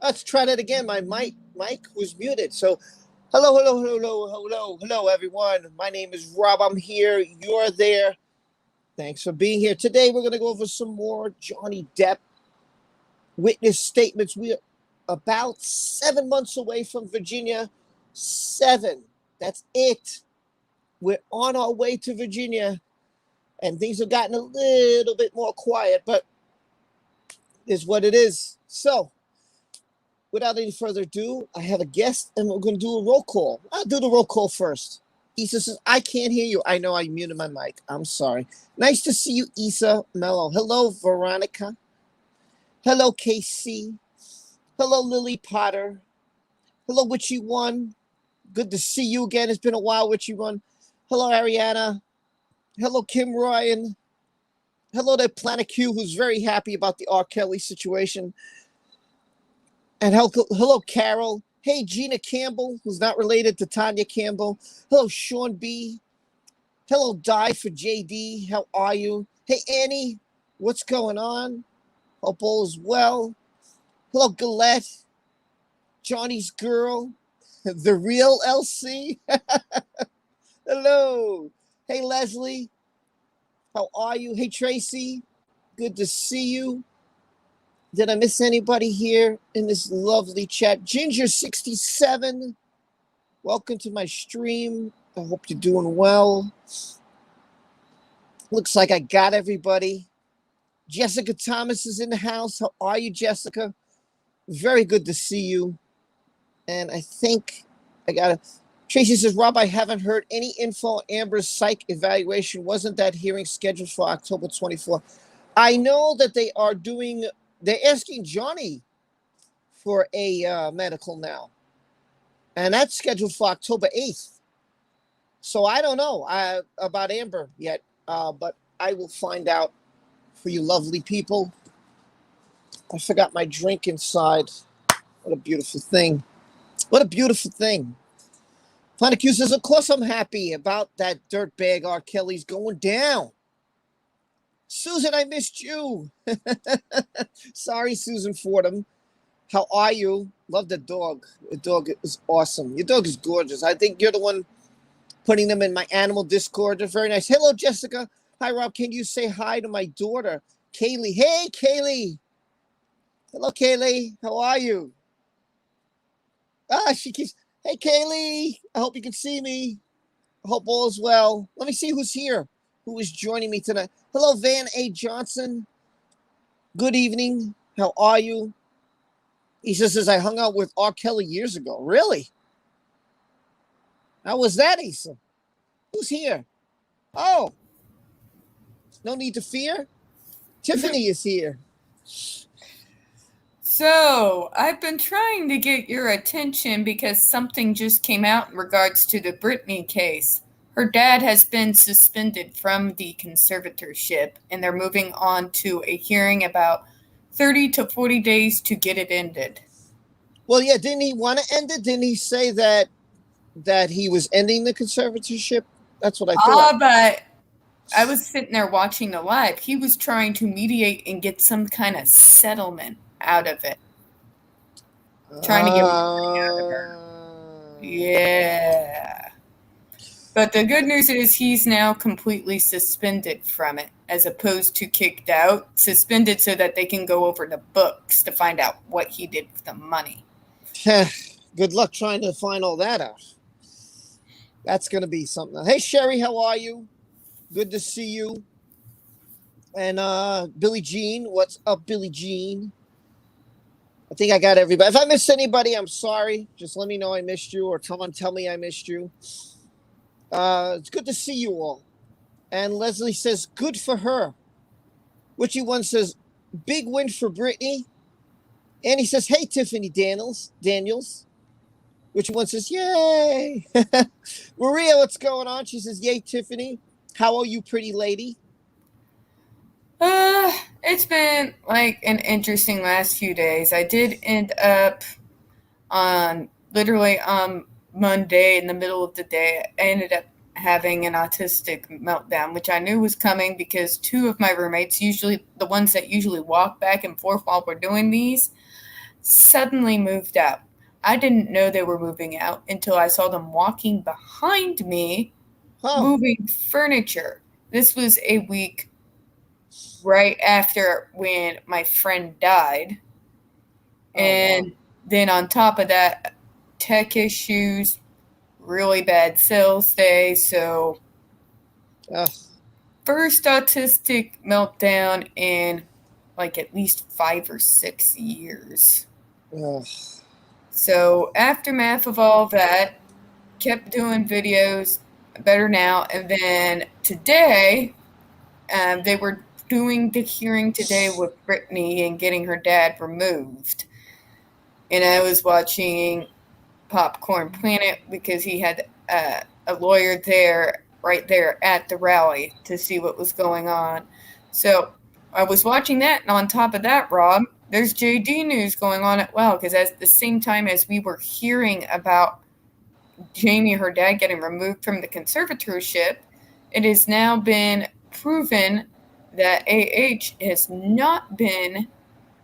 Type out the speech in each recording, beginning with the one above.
Let's try that again. My mic was muted. So, hello, everyone. My name is Rob. I'm here. You're there. Thanks for being here. Today, we're going to go over some more Johnny Depp witness statements. We're about 7 months away from Virginia. 7. That's it. We're on our way to Virginia, and things have gotten a little bit more quiet, but is what it is. So, without any further ado, I have a guest, and we're going to do a roll call. I'll do the roll call first. Issa says, I can't hear you. I know I muted my mic. I'm sorry. Nice to see you, Issa Mello. Hello, Veronica. Hello, KC. Hello, Lily Potter. Hello, Witchy One. Good to see you again. It's been a while, Witchy One. Hello, Ariana. Hello, Kim Ryan. Hello to Planet Q, who's very happy about the R. Kelly situation. And hello, Carol. Hey, Gina Campbell, who's not related to Tanya Campbell. Hello, Sean B. Hello, Di for JD. How are you? Hey, Annie. What's going on? Hope all is well. Hello, Galette. Johnny's girl. The real LC. Hello. Hey, Leslie. How are you? Hey, Tracy. Good to see you. Did I miss anybody here in this lovely chat? Ginger67, welcome to my stream. I hope you're doing well. Looks like I got everybody. Jessica Thomas is in the house. How are you, Jessica? Very good to see you. And I think I got it. Tracy says, Rob, I haven't heard any info on Amber's psych evaluation. Wasn't that hearing scheduled for October 24th? I know that they are doing... They're asking Johnny for a medical now. And that's scheduled for October 8th. So I don't know about Amber yet. But I will find out for you lovely people. I forgot my drink inside. What a beautiful thing. What a beautiful thing. Planet Q says, of course I'm happy about that dirtbag R. Kelly's going down. Susan, I missed you. Sorry, Susan Fordham. How are you? Love the dog. The dog is awesome. Your dog is gorgeous. I think you're the one putting them in my animal Discord. They're very nice. Hello, Jessica. Hi, Rob. Can you say hi to my daughter, Kaylee? Hey, Kaylee. Hello, Kaylee. How are you? She keeps, hey, Kaylee. I hope you can see me. I hope all is well. Let me see who's here. Who is joining me tonight? Hello, Van A. Johnson. Good evening. How are you? He says, I hung out with R. Kelly years ago. Really? How was that, Issa? Who's here? Oh. No need to fear? Tiffany is here. So, I've been trying to get your attention because something just came out in regards to the Britney case. Her dad has been suspended from the conservatorship, and they're moving on to a hearing about 30 to 40 days to get it ended. Well, yeah, didn't he want to end it? Didn't he say that he was ending the conservatorship? That's what I thought. But I was sitting there watching the live. He was trying to mediate and get some kind of settlement out of it. Trying to get money out of her. Yeah. But the good news is he's now completely suspended from it, as opposed to kicked out. Suspended so that they can go over the books to find out what he did with the money. Good luck trying to find all that out. That's going to be something. Hey, Sherry, how are you? Good to see you. And Billie Jean, what's up, Billie Jean? I think I got everybody. If I missed anybody, I'm sorry. Just let me know I missed you, or someone tell me I missed you. It's good to see you all. And Leslie says, good for her. Witchy One says, big win for Britney. And he says, hey, Tiffany Daniels. Witchy One says, yay. Maria, what's going on? She says, yay, Tiffany. How are you, pretty lady? It's been like an interesting last few days. I did end up on Monday in the middle of the day. I ended up having an autistic meltdown, which I knew was coming because two of my roommates, usually the ones that usually walk back and forth while we're doing these, suddenly moved out. I didn't know they were moving out until I saw them walking behind me, moving furniture. This was a week right after when my friend died. And then on top of that, tech issues, really bad sales day. So first autistic meltdown in like at least 5 or 6 years. So aftermath of all that, kept doing videos, better now. And then today, they were doing the hearing today with Britney and getting her dad removed. And I was watching Popcorn Planet because he had a lawyer there, right there at the rally to see what was going on. So I was watching that, and on top of that, Rob, there's JD news going on as well, because at the same time as we were hearing about Jamie, her dad, getting removed from the conservatorship, it has now been proven that AH has not been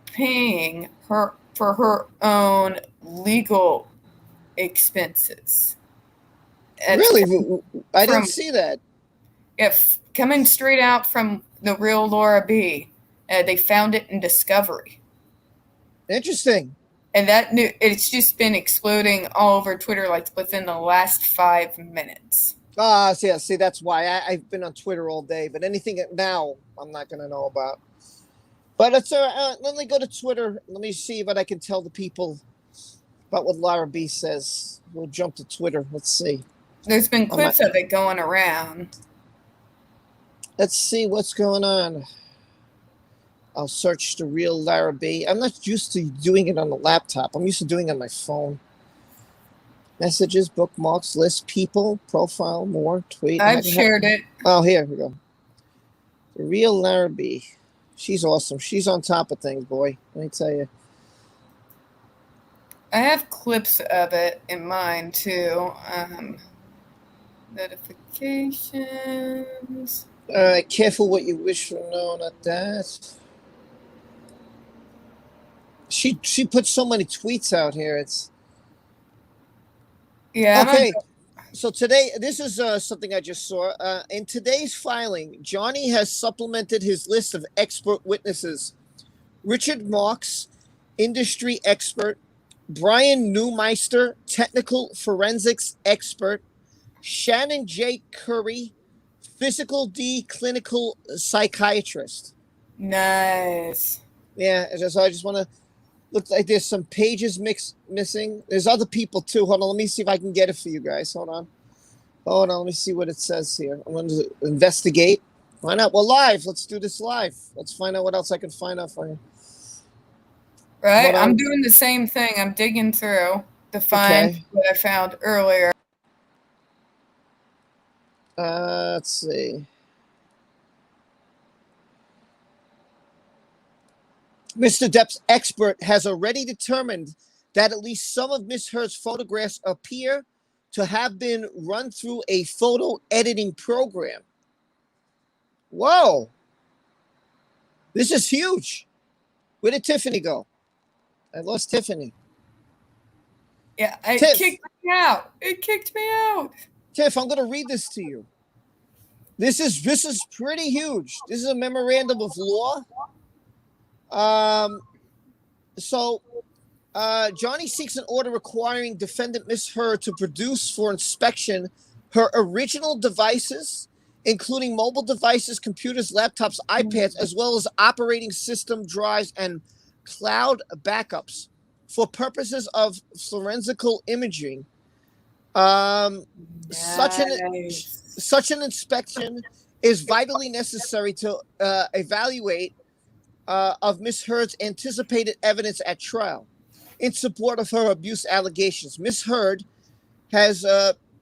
paying her for her own legal expenses. Really? I didn't see that. If coming straight out from the real Laura B. They found it in Discovery. Interesting. And it's just been exploding all over Twitter like within the last 5 minutes. See, that's why I've been on Twitter all day. But anything now, I'm not going to know about. But it's let me go to Twitter. Let me see what I can tell the people about what Laura B says. We'll jump to Twitter. Let's see. There's been clips of it going around. Let's see what's going on. I'll search the real Lara B. I'm not used to doing it on the laptop. I'm used to doing it on my phone. Messages, bookmarks, list, people, profile, more, tweet. I've shared it. Oh, here we go. The real Lara B. She's awesome. She's on top of things, boy. Let me tell you. I have clips of it in mind, too. Notifications. All right, careful what you wish for. No, not that. She put so many tweets out here. It's okay. So today, this is something I just saw. In today's filing, Johnny has supplemented his list of expert witnesses. Richard Marks, industry expert. Brian Neumeister, technical forensics expert. Shannon J. Curry, physical D, clinical psychiatrist. Nice. Yeah, so I just want to. Looks like there's some pages missing. There's other people too. Hold on, let me see if I can get it for you guys. Hold on, let me see what it says here. I'm going to investigate. Find out. We're live. Let's do this live. Let's find out what else I can find out for you. Right, I'm doing the same thing. I'm digging through to find what I found earlier. Let's see. Mr. Depp's expert has already determined that at least some of Miss Heard's photographs appear to have been run through a photo editing program. Whoa. This is huge. Where did Tiffany go? I lost Tiffany. Yeah, it kicked me out. It kicked me out. Tiff, I'm going to read this to you. This is pretty huge. This is a memorandum of law. Johnny seeks an order requiring defendant Miss Heard to produce for inspection her original devices, including mobile devices, computers, laptops, iPads, as well as operating system drives and cloud backups for purposes of forensical imaging. Such an inspection is vitally necessary to evaluate of Miss Heard's anticipated evidence at trial in support of her abuse allegations. Miss Heard has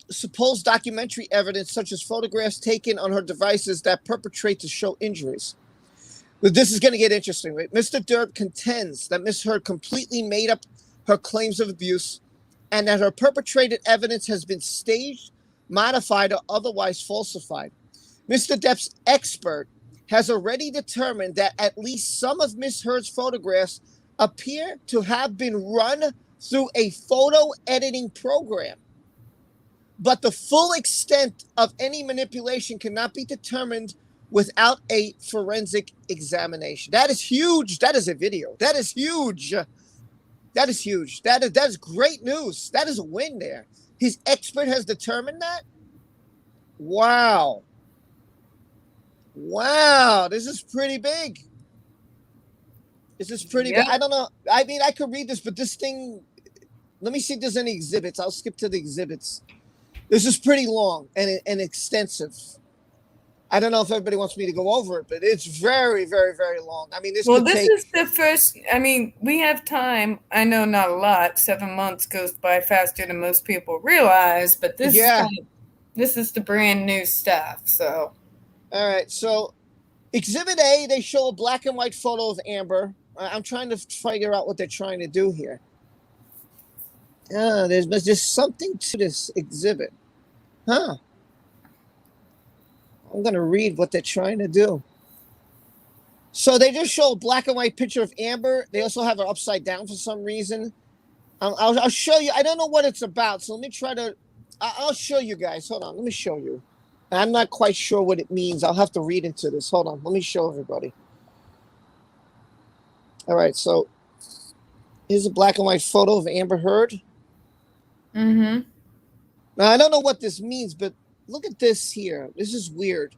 supposed documentary evidence such as photographs taken on her devices that perpetrate to show injuries. But this is going to get interesting, right? Mr. Depp contends that Miss Heard completely made up her claims of abuse and that her perpetrated evidence has been staged, modified, or otherwise falsified. Mr. Depp's expert has already determined that at least some of Miss Heard's photographs appear to have been run through a photo editing program. But the full extent of any manipulation cannot be determined without a forensic examination. That is huge. That is a video. That is huge. That is huge. That is great news. That is a win there. His expert has determined that? Wow. Wow. This is pretty big. This is pretty big. I don't know. I mean, I could read this, but this thing, let me see if there's any exhibits. I'll skip to the exhibits. This is pretty long and extensive. I don't know if everybody wants me to go over it, but it's very, very, very long. I mean, this is the first. I mean, we have time. I know not a lot. 7 months goes by faster than most people realize, but this is the brand new stuff. So, all right. So, Exhibit A, they show a black and white photo of Amber. I'm trying to figure out what they're trying to do here. There's just something to this exhibit. Huh. I'm going to read what they're trying to do. So they just show a black and white picture of Amber. They also have her upside down for some reason. I'll show you. I don't know what it's about. So let me try to, I'll show you guys. Hold on. Let me show you. I'm not quite sure what it means. I'll have to read into this. Hold on. Let me show everybody. All right. So here's a black and white photo of Amber Heard. Mm-hmm. Now, I don't know what this means, but look at this here. This is weird.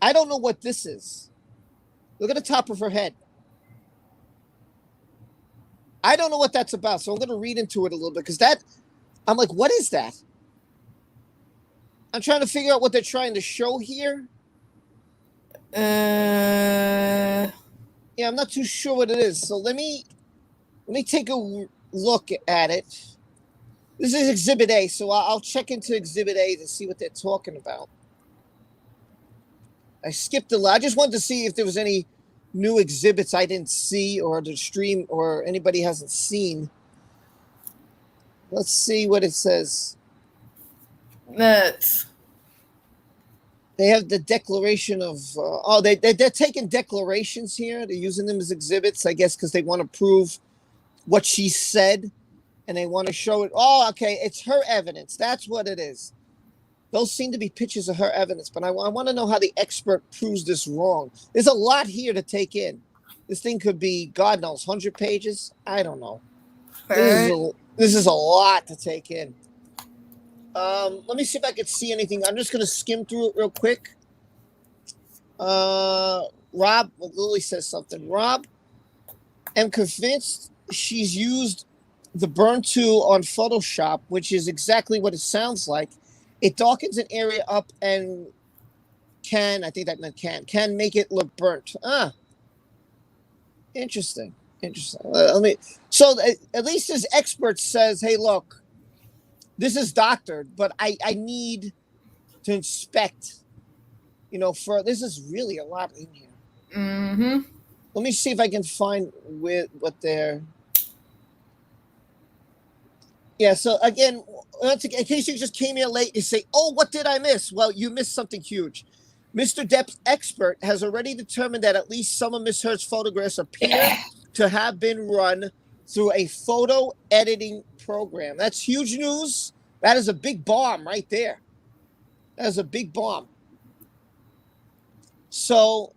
I don't know what this is. Look at the top of her head. I don't know what that's about, so I'm going to read into it a little bit because I'm like, what is that? I'm trying to figure out what they're trying to show here. Yeah, I'm not too sure what it is. So let me take a look at it. This is Exhibit A, so I'll check into Exhibit A to see what they're talking about. I skipped a lot. I just wanted to see if there was any new exhibits I didn't see or the stream or anybody hasn't seen. Let's see what it says. They have the declaration of, they're taking declarations here. They're using them as exhibits, I guess, because they want to prove what she said. And they want to show it. Oh, okay. It's her evidence. That's what it is. Those seem to be pictures of her evidence. But I want to know how the expert proves this wrong. There's a lot here to take in. This thing could be, God knows, 100 pages. I don't know. This is a lot to take in. Let me see if I can see anything. I'm just going to skim through it real quick. Rob, Lily says something. Rob, I'm convinced she's used the burn tool on Photoshop, which is exactly what it sounds like. It darkens an area up and can make it look burnt. Interesting. So at least this expert says, hey, look, this is doctored, but I need to inspect, this is really a lot in here. Mm-hmm. Let me see if I can find what they're. Yeah, so again, in case you just came here late, you say, oh, what did I miss? Well, you missed something huge. Mr. Depp's expert has already determined that at least some of Miss Heard's photographs appear to have been run through a photo editing program. That's huge news. That is a big bomb right there. That is a big bomb. So,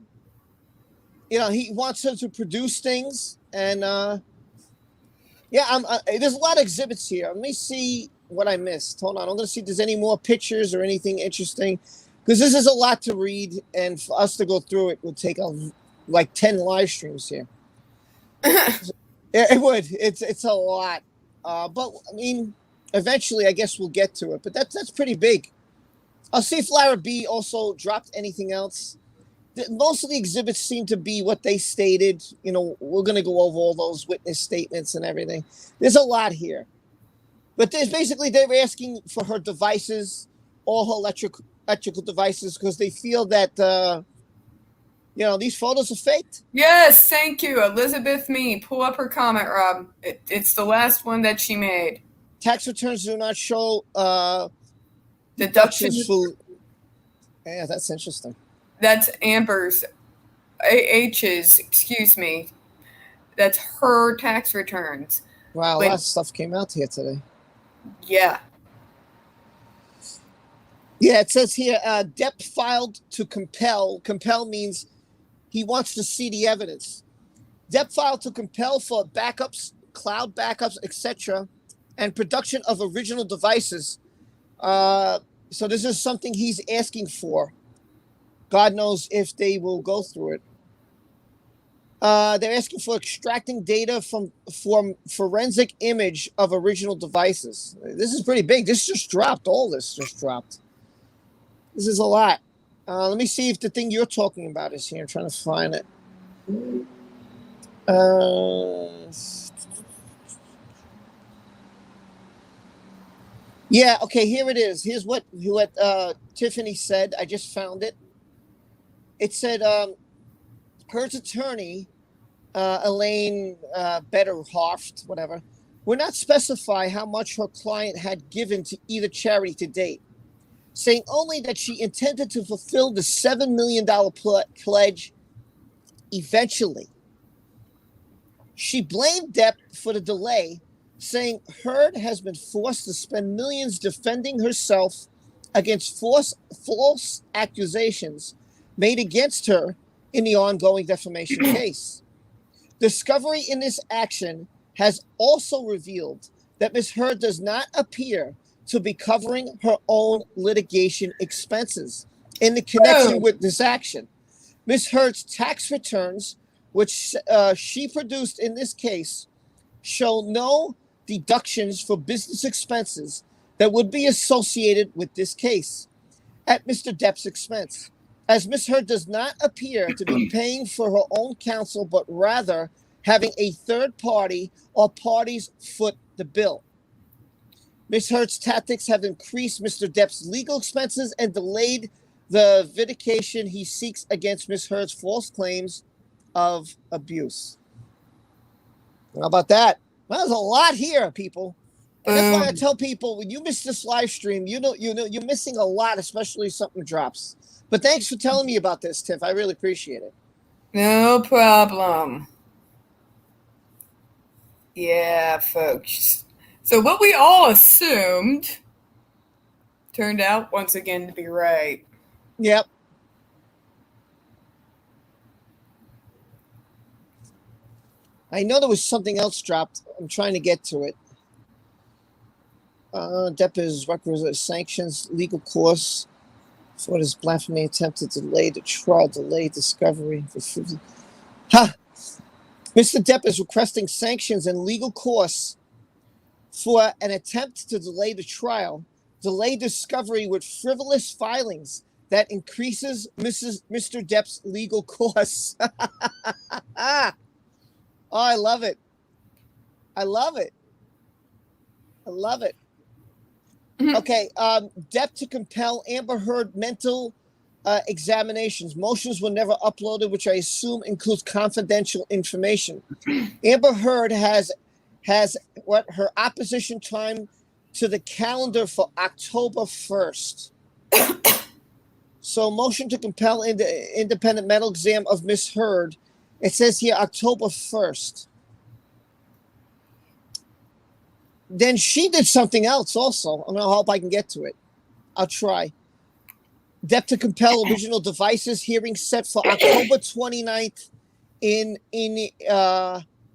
he wants her to produce things and, there's a lot of exhibits here. Let me see what I missed. Hold on. I'm going to see if there's any more pictures or anything interesting. Because this is a lot to read. And for us to go through it would take like 10 live streams here. It would. It's a lot. But, I mean, eventually I guess we'll get to it. But that's pretty big. I'll see if Lara B also dropped anything else. Most of the exhibits seem to be what they stated. We're going to go over all those witness statements and everything. There's a lot here. But they're asking for her devices, all her electrical devices, because they feel that, these photos are faked. Yes, thank you. Elizabeth Me. Pull up her comment, Rob. It's the last one that she made. Tax returns do not show deductions. Yeah, that's interesting. That's Amber's, AH's, excuse me. That's her tax returns. Wow, a But- lot of stuff came out here today. Yeah. Yeah, it says here, Depp filed to compel. Compel means he wants to see the evidence. Depp filed to compel for backups, cloud backups, etc., and production of original devices. So this is something he's asking for. God knows if they will go through it. They're asking for extracting data from forensic image of original devices. This is pretty big. This just dropped. All this just dropped. This is a lot. Let me see if the thing you're talking about is here. I'm trying to find it. Yeah, okay, here it is. Here's what Tiffany said. I just found it. It said her attorney, Elaine Betterhoft, whatever, would not specify how much her client had given to either charity to date, saying only that she intended to fulfill the $7 million pledge eventually. She blamed Depp for the delay, saying Heard has been forced to spend millions defending herself against false accusations made against her in the ongoing defamation case. Discovery in this action has also revealed that Ms. Heard does not appear to be covering her own litigation expenses in the connection with this action. Ms. Heard's tax returns, which she produced in this case, show no deductions for business expenses that would be associated with this case at Mr. Depp's expense, as Ms. Heard does not appear to be paying for her own counsel, but rather having a third party or parties foot the bill. Ms. Heard's tactics have increased Mr. Depp's legal expenses and delayed the vindication he seeks against Ms. Heard's false claims of abuse. How about that? Well, there's a lot here, people. And that's why I tell people, when you miss this live stream, you know you're missing a lot, especially if something drops. But thanks for telling me about this, Tiff. I really appreciate it. No problem. Yeah, folks. So what we all assumed turned out once again to be right. Yep. I know there was something else dropped. I'm trying to get to it. Depp is requisite sanctions, legal course for his blasphemy attempt to delay the trial, delay discovery. Ha! Mr. Depp is requesting sanctions and legal costs for an attempt to delay the trial, delay discovery with frivolous filings that increases Mr. Depp's legal costs. Oh, I love it. I love it. I love it. Okay, Depp to compel Amber Heard mental examinations. Motions were never uploaded, which I assume includes confidential information. Amber Heard has what her opposition time to the calendar for October 1st. So motion to compel independent mental exam of Miss Heard. It says here October 1st. Then she did something else also. I'm going to hope I can get to it. I'll try. Depp to compel original devices hearing set for October 29th in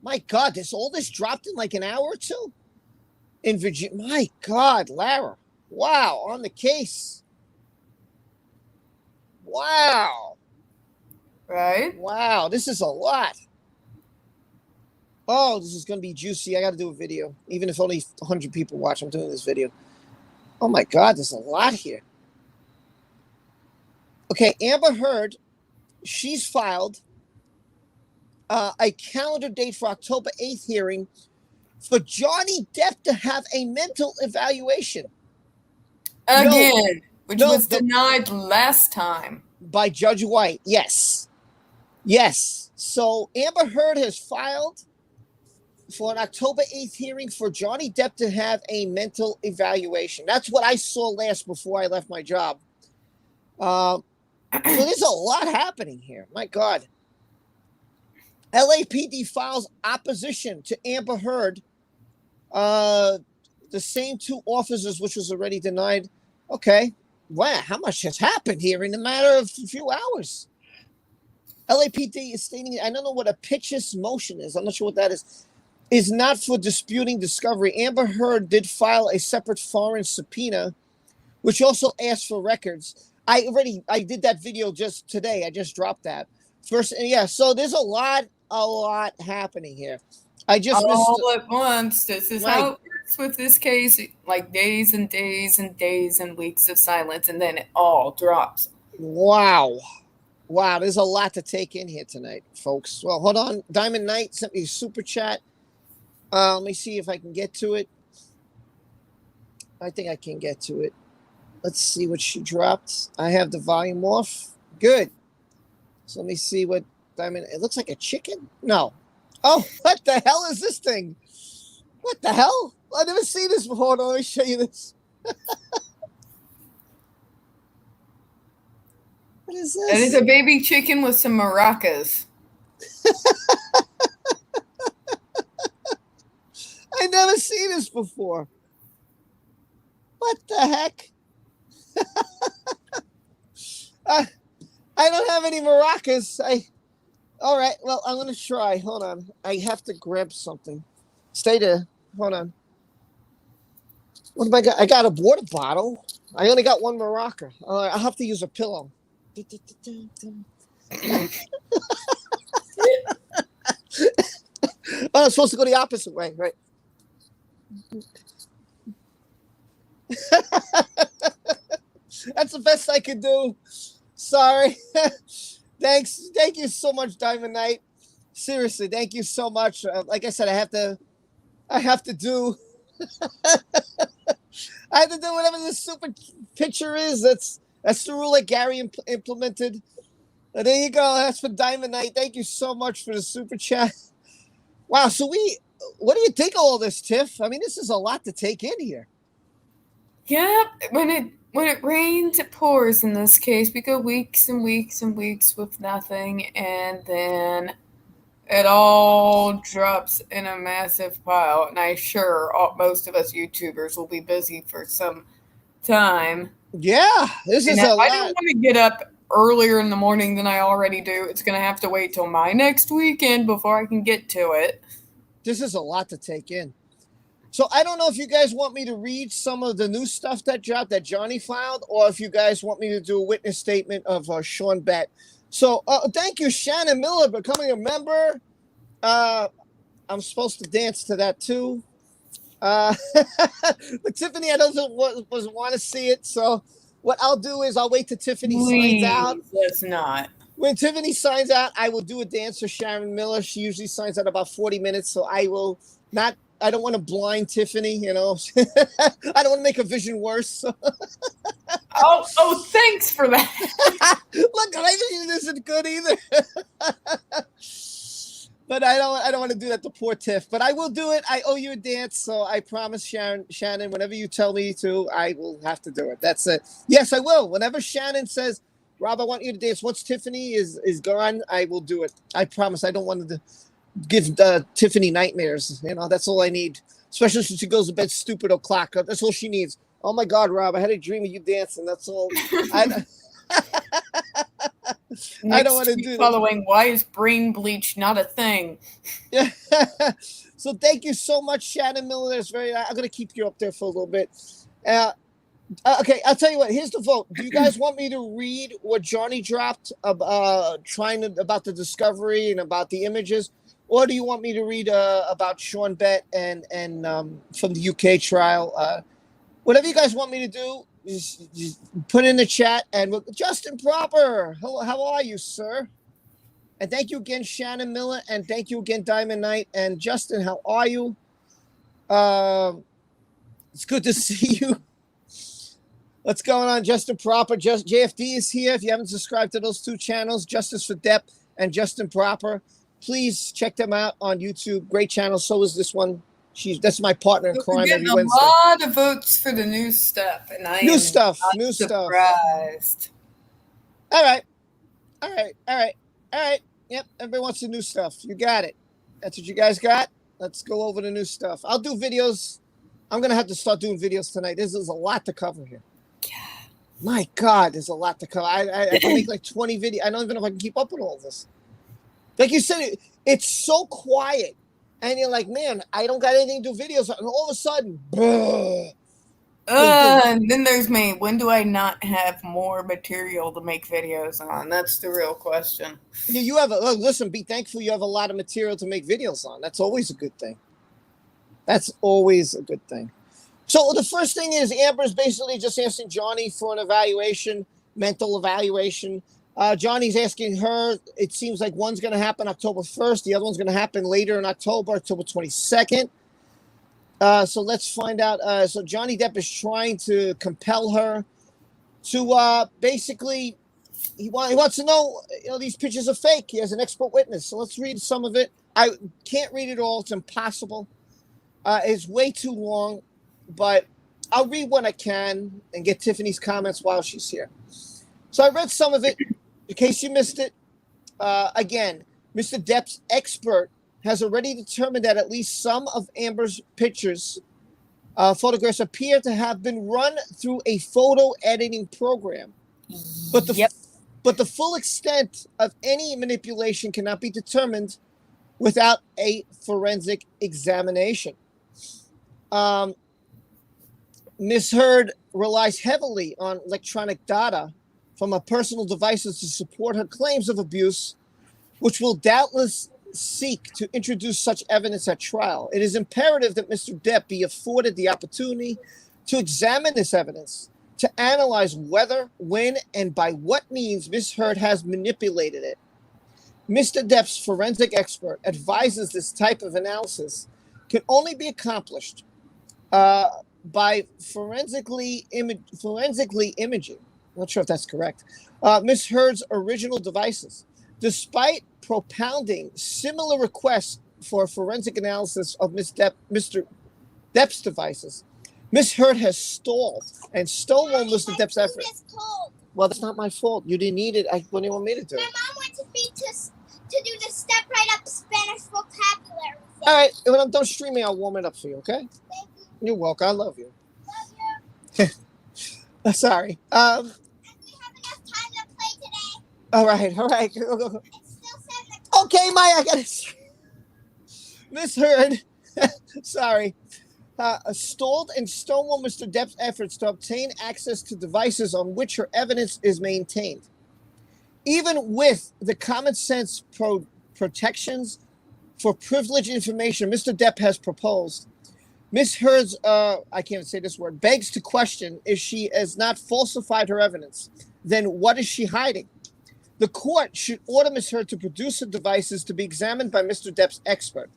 my God, all this dropped in like an hour or two in Virginia. My God, Lara. Wow, on the case. Wow. Right? Wow, this is a lot. Oh, this is going to be juicy. I got to do a video. Even if only 100 people watch, I'm doing this video. Oh my God, there's a lot here. Okay, Amber Heard, she's filed a calendar date for October 8th hearing for Johnny Depp to have a mental evaluation. Again, which was denied last time. By Judge White, yes. Yes. So Amber Heard has filed for an October 8th hearing for Johnny Depp to have a mental evaluation. That's what I saw last before I left my job. So there's a lot happening here. My God. LAPD files opposition to Amber Heard. The same two officers, which was already denied. Okay. Wow, how much has happened here in a matter of a few hours? LAPD is stating, I don't know what a pitches motion is. I'm not sure what that is not for disputing discovery. Amber Heard did file a separate foreign subpoena, which also asked for records. I did that video just today. I just dropped that. First, yeah, so there's a lot happening here. I just all at once. This is how it works with this case. Like days and days and days and weeks of silence, and then it all drops. Wow. There's a lot to take in here tonight, folks. Well, hold on. Diamond Knight sent me a super chat. Let me see if I can get to it. I think I can get to it. Let's see what she dropped. I have the volume off. Good. So let me see what Diamond. It looks like a chicken. No. Oh, what the hell is this thing? What the hell? I've never seen this before. Let me show you this. What is this? It is a baby chicken with some maracas. I never seen this before. What the heck? I don't have any maracas. All right. Well, I'm gonna try. Hold on. I have to grab something. Stay there. Hold on. What have I got? I got a water bottle. I only got one maraca. I'll have to use a pillow. Oh, I'm supposed to go the opposite way, right? That's the best I could do. Sorry. Thanks. Thank you so much, Diamond Knight. Seriously, thank you so much. Like I said, I have to do I have to do whatever this super picture is. That's the rule that Gary implemented. There you go. That's for Diamond Knight. Thank you so much for the super chat. Wow. So what do you think of all this, Tiff? I mean, this is a lot to take in here. Yeah, when it rains, it pours in this case. We go weeks and weeks and weeks with nothing, and then it all drops in a massive pile. And I'm sure most of us YouTubers will be busy for some time. Yeah, this is a lot. I don't want to get up earlier in the morning than I already do. It's going to have to wait till my next weekend before I can get to it. This is a lot to take in. So I don't know if you guys want me to read some of the new stuff that dropped that Johnny filed, or if you guys want me to do a witness statement of Sean Bett. So thank you, Shannon Miller, for becoming a member. I'm supposed to dance to that too. But Tiffany, I don't want to see it. So what I'll do is I'll wait till Tiffany signs out. Let's not. When Tiffany signs out, I will do a dance for Sharon Miller. She usually signs out about 40 minutes, so I will not. I don't want to blind Tiffany, you know. I don't want to make her vision worse. Oh, thanks for that. Look, my vision isn't good either. But I don't want to do that to poor Tiff. But I will do it. I owe you a dance, so I promise, Shannon, whenever you tell me to, I will have to do it. That's it. Yes, I will. Whenever Shannon says, Rob, I want you to dance. Once Tiffany is gone, I will do it. I promise. I don't want to give Tiffany nightmares. You know, that's all I need. Especially since she goes to bed stupid o'clock. That's all she needs. Oh my God, Rob, I had a dream of you dancing. That's all. I don't want to do that. Following, why is brain bleach not a thing? Yeah. So thank you so much, Shannon Miller. I'm going to keep you up there for a little bit. Okay, I'll tell you what. Here's the vote. Do you guys want me to read what Johnny dropped about the discovery and about the images, or do you want me to read about Sean Bett and from the UK trial? Whatever you guys want me to do, just put in the chat. And Justin Proper, how are you, sir? And thank you again, Shannon Miller, and thank you again, Diamond Knight. And Justin, how are you? It's good to see you. What's going on, Justin Proper? JFD is here. If you haven't subscribed to those two channels, Justice for Depp and Justin Proper, please check them out on YouTube. Great channel. So is this one. That's my partner in crime every Wednesday. A lot of votes for the new stuff, and new stuff. Surprised. All right. Yep. Everybody wants the new stuff. You got it. That's what you guys got. Let's go over the new stuff. I'll do videos. I'm going to have to start doing videos tonight. This is a lot to cover here. Yeah. My God, there's a lot to cover. I can make like 20 videos. I don't even know if I can keep up with all this. Like you said, it's so quiet. And you're like, man, I don't got anything to do videos on. And all of a sudden, and then there's me. When do I not have more material to make videos on? That's the real question. you have listen, be thankful you have a lot of material to make videos on. That's always a good thing. That's always a good thing. So the first thing is Amber's basically just asking Johnny for an evaluation, mental evaluation. Johnny's asking her, it seems like one's going to happen October 1st. The other one's going to happen later in October 22nd. So let's find out. So Johnny Depp is trying to compel her to basically, he wants to know, these pictures are fake. He has an expert witness. So let's read some of it. I can't read it all. It's impossible. It's way too long, but I'll read when I can and get Tiffany's comments while she's here. So I read some of it in case you missed it. Again, Mr. Depp's expert has already determined that at least some of Amber's photographs appear to have been run through a photo editing program. But the full extent of any manipulation cannot be determined without a forensic examination. Ms. Heard relies heavily on electronic data from her personal devices to support her claims of abuse, which will doubtless seek to introduce such evidence at trial. It is imperative that Mr. Depp be afforded the opportunity to examine this evidence, to analyze whether, when, and by what means Ms. Heard has manipulated it. Mr. Depp's forensic expert advises this type of analysis can only be accomplished by forensically imaging. I'm not sure if that's correct. Ms. Heard's original devices. Despite propounding similar requests for forensic analysis of Mr. Depp's devices, Ms. Heard has stalled and stolen Mr. Depp's effort. Well, that's not my fault. You didn't need it. What do you want me to do? My mom wanted me to do the step right up Spanish vocabulary thing. All right. When I'm done streaming, I'll warm it up for you, okay? Thank you. You're welcome. I love you. Love you. Sorry. And we have enough time to play today. All right. It's still 7 o'clock. Okay, Maya, I got it. Ms. Heard, sorry, stalled and stolen Mr. Depp's efforts to obtain access to devices on which her evidence is maintained. Even with the common sense protections for privileged information Mr. Depp has proposed, Ms. Heard's, I can't say this word, begs to question if she has not falsified her evidence. Then what is she hiding? The court should order Ms. Heard to produce her devices to be examined by Mr. Depp's expert,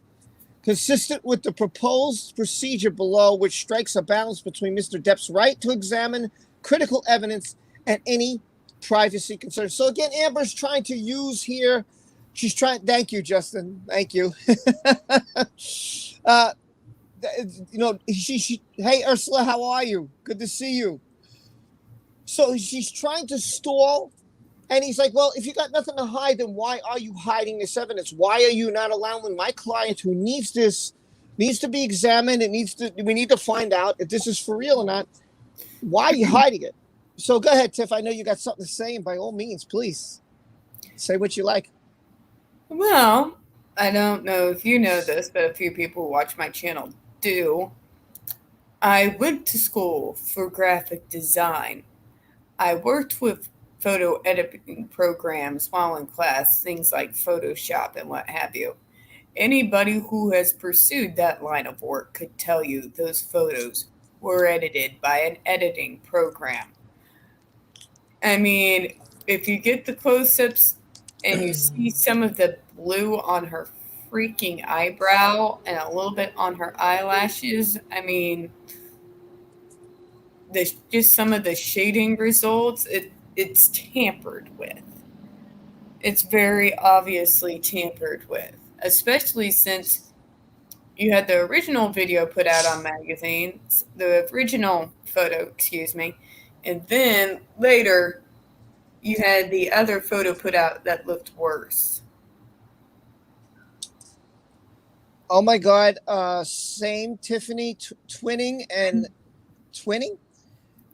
consistent with the proposed procedure below, which strikes a balance between Mr. Depp's right to examine critical evidence and any privacy concerns. So again, Amber's trying to use here. She's trying. Thank you, Justin. Thank you. Hey, Ursula, how are you? Good to see you. So she's trying to stall. And he's like, well, if you got nothing to hide, then why are you hiding this evidence? Why are you not allowing my client who needs to be examined? We need to find out if this is for real or not. Why are you hiding it? So go ahead, Tiff. I know you got something to say, and by all means, please say what you like. Well, I don't know if you know this, but a few people who watch my channel do. I went to school for graphic design. I worked with photo editing programs while in class, things like Photoshop and what have you. Anybody who has pursued that line of work could tell you those photos were edited by an editing program. I mean, if you get the close-ups and you see some of the blue on her freaking eyebrow and a little bit on her eyelashes, I mean, just some of the shading results, it's tampered with. It's very obviously tampered with, especially since you had the original video put out on magazines, the original photo, and then later you had the other photo put out that looked worse. Oh my God. Same Tiffany twinning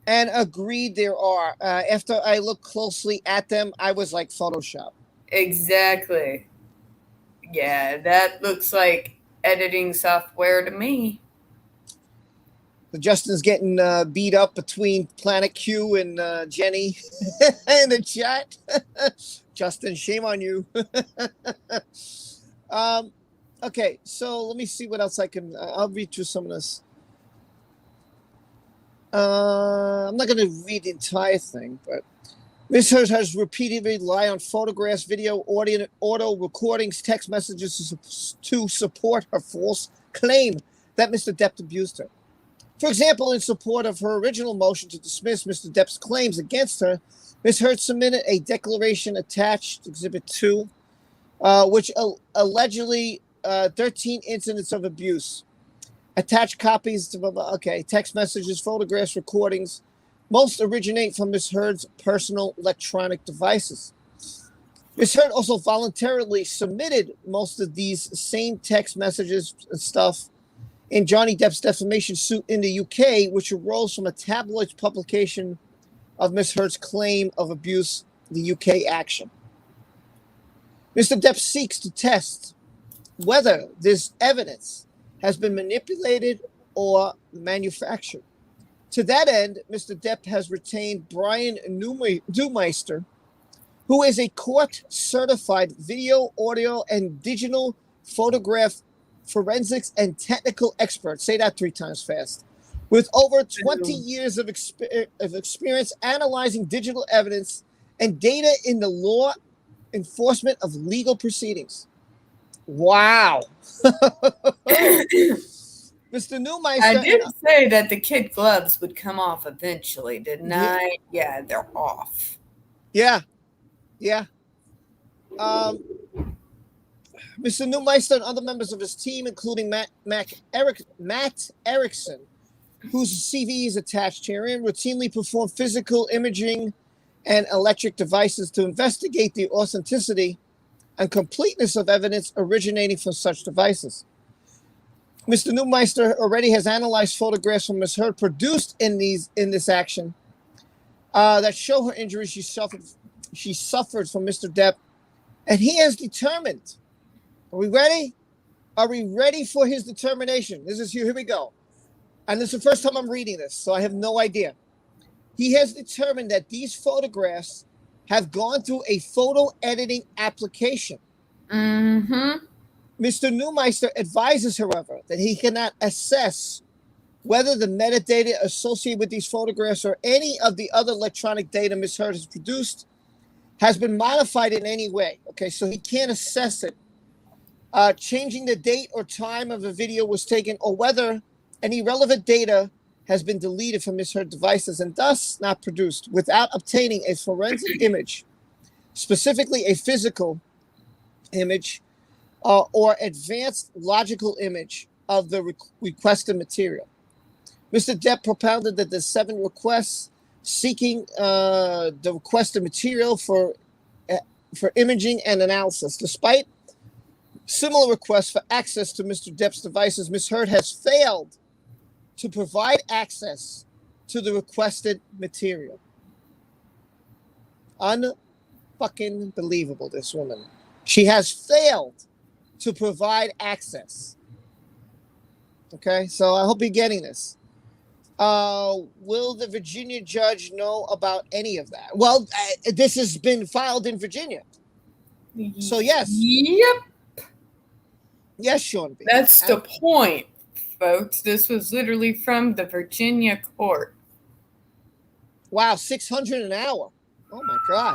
and agreed there are. After I looked closely at them, I was like Photoshop. Exactly. Yeah, that looks like editing software to me. So Justin's getting beat up between Planet Q and Jenny in the chat. Justin, shame on you. Okay, so let me see what else I can. I'll read through some of this. I'm not going to read the entire thing, but Ms. Heard has repeatedly relied on photographs, video, audio recordings, text messages to support her false claim that Mr. Depp abused her. For example, in support of her original motion to dismiss Mr. Depp's claims against her, Ms. Heard submitted a declaration attached, Exhibit 2, which allegedly 13 incidents of abuse. Attached copies to, text messages, photographs, recordings. Most originate from Ms. Heard's personal electronic devices. Ms. Heard also voluntarily submitted most of these same text messages and stuff in Johnny Depp's defamation suit in the UK, which arose from a tabloid publication of Ms. Heard's claim of abuse, the UK action. Mr. Depp seeks to test whether this evidence has been manipulated or manufactured. To that end, Mr. Depp has retained Brian Neumeister, who is a court-certified video, audio, and digital photograph forensics and technical expert. Say that 3 times fast. With over 20 years of experience analyzing digital evidence and data in the law enforcement of legal proceedings. Wow. Mr. Neumeister. I did say that the kid gloves would come off eventually, didn't I? Yeah, they're off. Yeah. Mr. Neumeister and other members of his team, including Matt Erickson, whose CV is attached herein, routinely perform physical imaging and electric devices to investigate the authenticity and completeness of evidence originating from such devices. Mr. Neumeister already has analyzed photographs from Ms. Heard produced in this action that show her injuries she suffered from Mr. Depp, and he has determined. Are we ready? Are we ready for his determination? Here we go. And this is the first time I'm reading this, so I have no idea. He has determined that these photographs have gone through a photo editing application. Mm-hmm. Mr. Neumeister advises, however, that he cannot assess whether the metadata associated with these photographs or any of the other electronic data Ms. Heard has produced has been modified in any way. Okay, so he can't assess it. Changing the date or time of a video was taken, or whether any relevant data has been deleted from Ms. Heard devices and thus not produced without obtaining a forensic image, specifically a physical image, or advanced logical image of the requested material. Mr. Depp propounded that the 7 requests seeking the requested material for imaging and analysis. Despite similar requests for access to Mr. Depp's devices, Ms. Heard has failed to provide access to the requested material. Unfucking believable, this woman. She has failed to provide access. Okay, so I hope you're getting this. Will the Virginia judge know about any of that? Well, this has been filed in Virginia. So, yes. Yep. Yes, Sean B. That's the point, folks. This was literally from the Virginia court. Wow, $600 an hour. Oh, my God.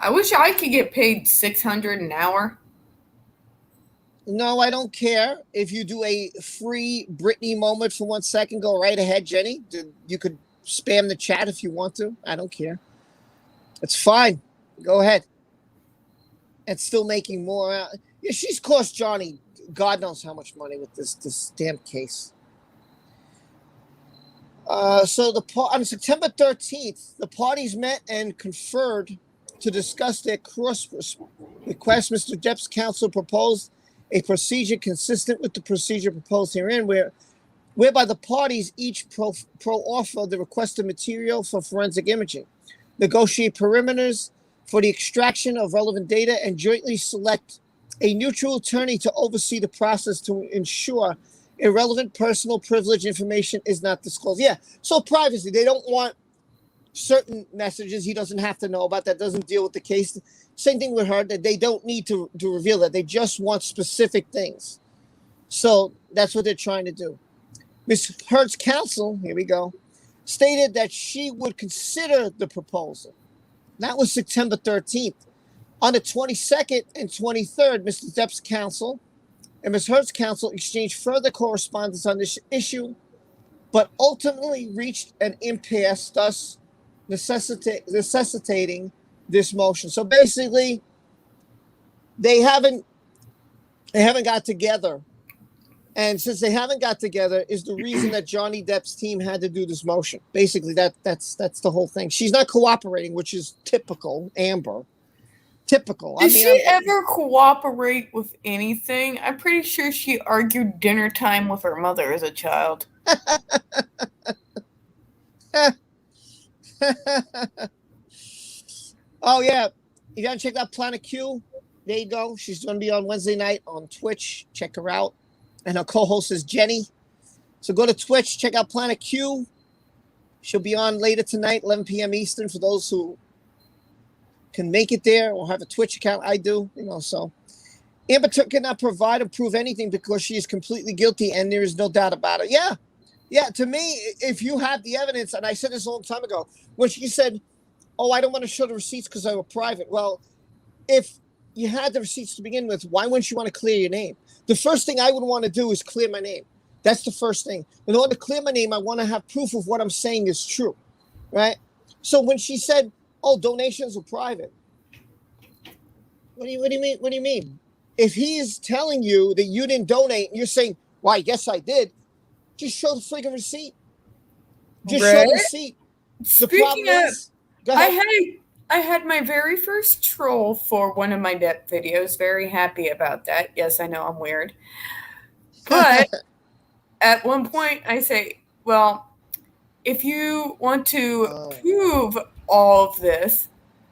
I wish I could get paid $600 an hour. No, I don't care. If you do a free Britney moment for 1 second, go right ahead, Jenny. You could spam the chat if you want to. I don't care. It's fine. Go ahead. And still making more. Yeah, she's cost Johnny God knows how much money with this damn case. So on September 13th, the parties met and conferred to discuss their cross request. Mr. Depp's counsel proposed a procedure consistent with the procedure proposed herein, whereby the parties each offer the requested material for forensic imaging, negotiate perimeters for the extraction of relevant data, and jointly select a neutral attorney to oversee the process to ensure irrelevant personal privilege information is not disclosed. Yeah, so privacy. They don't want certain messages he doesn't have to know about that doesn't deal with the case. Same thing with her, that they don't need to reveal that. They just want specific things. So that's what they're trying to do. Ms. Heard's counsel, here we go, stated that she would consider the proposal. That was September 13th. On the 22nd and 23rd, Mr. Depp's counsel and Ms. Heard's counsel exchanged further correspondence on this issue, but ultimately reached an impasse, thus necessitating this motion. So basically, they haven't got together. And since they haven't got together is the reason that Johnny Depp's team had to do this motion. Basically, that's the whole thing. She's not cooperating, which is typical, Amber. Typical. Did she ever cooperate with anything? I'm pretty sure she argued dinner time with her mother as a child. Oh, yeah. You got to check out Planet Q. There you go. She's going to be on Wednesday night on Twitch. Check her out. And her co-host is Jenny. So go to Twitch. Check out Planet Q. She'll be on later tonight, 11 p.m. Eastern, for those who can make it there or have a Twitch account. I do, so. Amber cannot provide or prove anything because she is completely guilty, and there is no doubt about it. Yeah. Yeah, to me, if you have the evidence, and I said this a long time ago, when she said, oh, I don't want to show the receipts because they were private. Well, if you had the receipts to begin with, why wouldn't you want to clear your name? The first thing I would want to do is clear my name. That's the first thing. In order to clear my name, I want to have proof of what I'm saying is true, right? So when she said, oh, donations are private, what do you mean? What do you mean? If he is telling you that you didn't donate and you're saying, well, I guess I did, just show the freaking receipt. Just show the receipt. Speaking of, I had my very first troll for one of my Depp videos. Very happy about that. Yes, I know I'm weird. But at one point I say, well, if you want to prove all of this,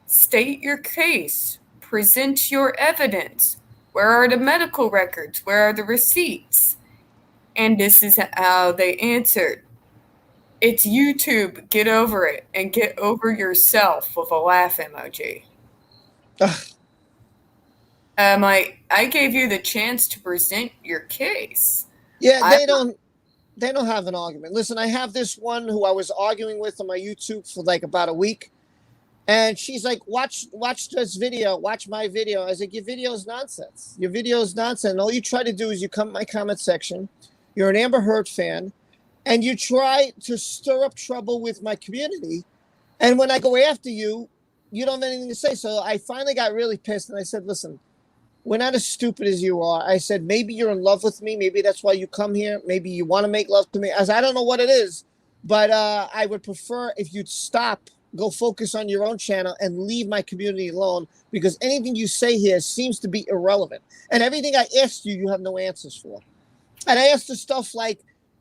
state your case. Present your evidence. Where are the medical records? Where are the receipts? And this is how they answered. It's YouTube. Get over it. And get over yourself with a laugh emoji. I gave you the chance to present your case. Yeah, they don't have an argument. Listen, I have this one who I was arguing with on my YouTube for like about a week. And she's like, watch this video, watch my video. I was like, your video is nonsense. Your video is nonsense. And all you try to do is you come in my comment section. You're an Amber Heard fan. And you try to stir up trouble with my community. And when I go after you, you don't have anything to say. So I finally got really pissed. And I said, listen, we're not as stupid as you are. I said, maybe you're in love with me. Maybe that's why you come here. Maybe you want to make love to me. I said, I don't know what it is. But I would prefer if you'd stop, go focus on your own channel and leave my community alone, because anything you say here seems to be irrelevant. And everything I asked you, you have no answers for. And I asked her stuff like,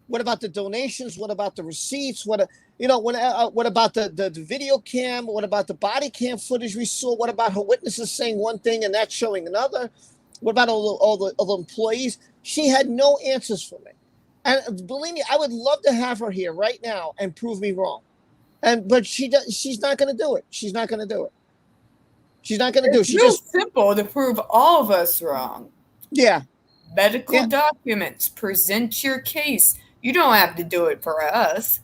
what about the donations? What about the receipts? What about the video cam? What about the body cam footage we saw? What about her witnesses saying one thing and that showing another? What about all the employees? She had no answers for me. And believe me, I would love to have her here right now and prove me wrong. But she's not going to do it. She's not going to do it. She's not going to do it. It's simple to prove all of us wrong. Yeah. Medical documents. Present your case. You don't have to do it for us.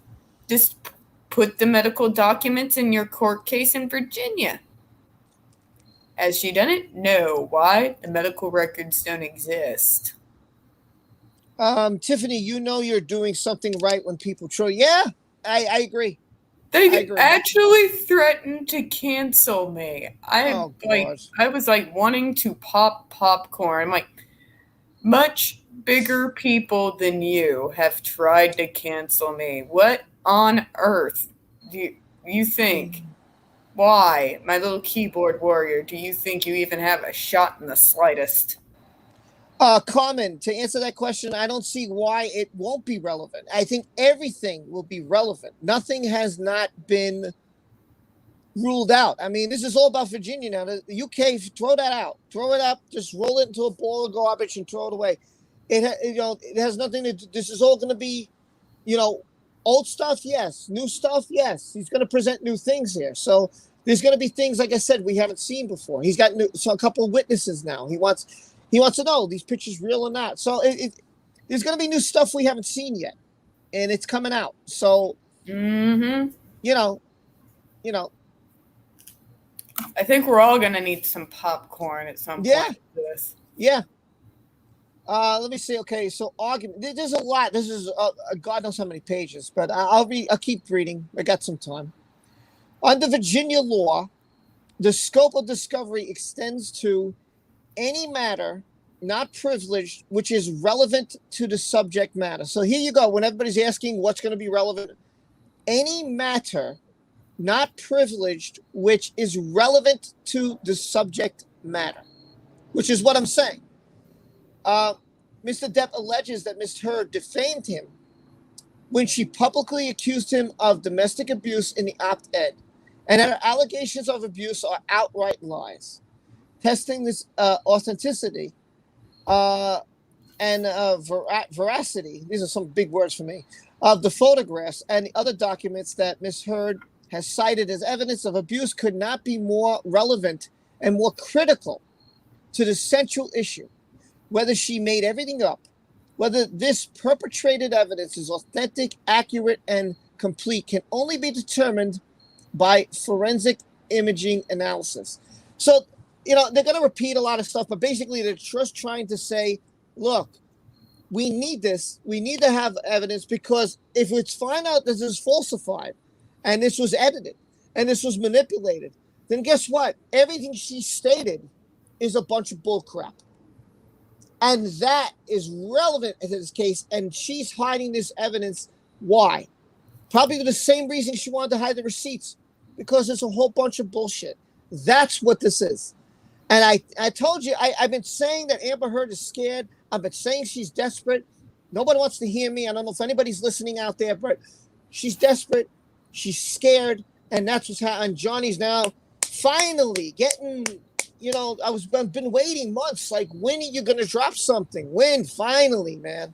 Just put the medical documents in your court case in Virginia. Has she done it? No. Why? The medical records don't exist. Tiffany, you're doing something right when people troll. Yeah, I agree. They actually threatened to cancel me. I was like wanting to pop popcorn. I'm like, much bigger people than you have tried to cancel me. What on earth do you think? Why, my little keyboard warrior, do you think you even have a shot in the slightest? Carmen, to answer that question, I don't see why it won't be relevant. I think everything will be relevant. Nothing has not been ruled out. I mean, this is all about Virginia now. The UK, throw that out. Throw it up. Just roll it into a ball of garbage and throw it away. It has nothing to do. This is all going to be, old stuff, yes. New stuff, yes. He's going to present new things here. So there's going to be things, like I said, we haven't seen before. He's got a couple of witnesses now. He wants to know, these pictures real or not. So there's going to be new stuff we haven't seen yet, and it's coming out. So, I think we're all going to need some popcorn at some point. This. Yeah. Let me see. Okay, so argument. There's a lot. This is God knows how many pages, but I'll keep reading. I got some time. Under Virginia law, the scope of discovery extends to any matter not privileged, which is relevant to the subject matter. So here you go. When everybody's asking what's going to be relevant, any matter not privileged, which is relevant to the subject matter, which is what I'm saying. Mr. Depp alleges that Ms. Heard defamed him when she publicly accused him of domestic abuse in the op-ed, and her allegations of abuse are outright lies. Testing this authenticity and veracity, these are some big words for me, of the photographs and the other documents that Ms. Heard has cited as evidence of abuse could not be more relevant and more critical to the central issue. Whether she made everything up, whether this perpetrated evidence is authentic, accurate, and complete can only be determined by forensic imaging analysis. So, they're going to repeat a lot of stuff, but basically they're just trying to say, look, we need this. We need to have evidence, because if it's found out this is falsified and this was edited and this was manipulated, then guess what? Everything she stated is a bunch of bullcrap. And that is relevant to this case, and she's hiding this evidence. Why? Probably for the same reason she wanted to hide the receipts, because it's a whole bunch of bullshit. That's what this is. And I told you, I've been saying that Amber Heard is scared. I've been saying she's desperate. Nobody wants to hear me. I don't know if anybody's listening out there, but she's desperate. She's scared, and that's what's happening. And Johnny's now finally getting... I've been waiting months. Like, when are you going to drop something? When? Finally, man.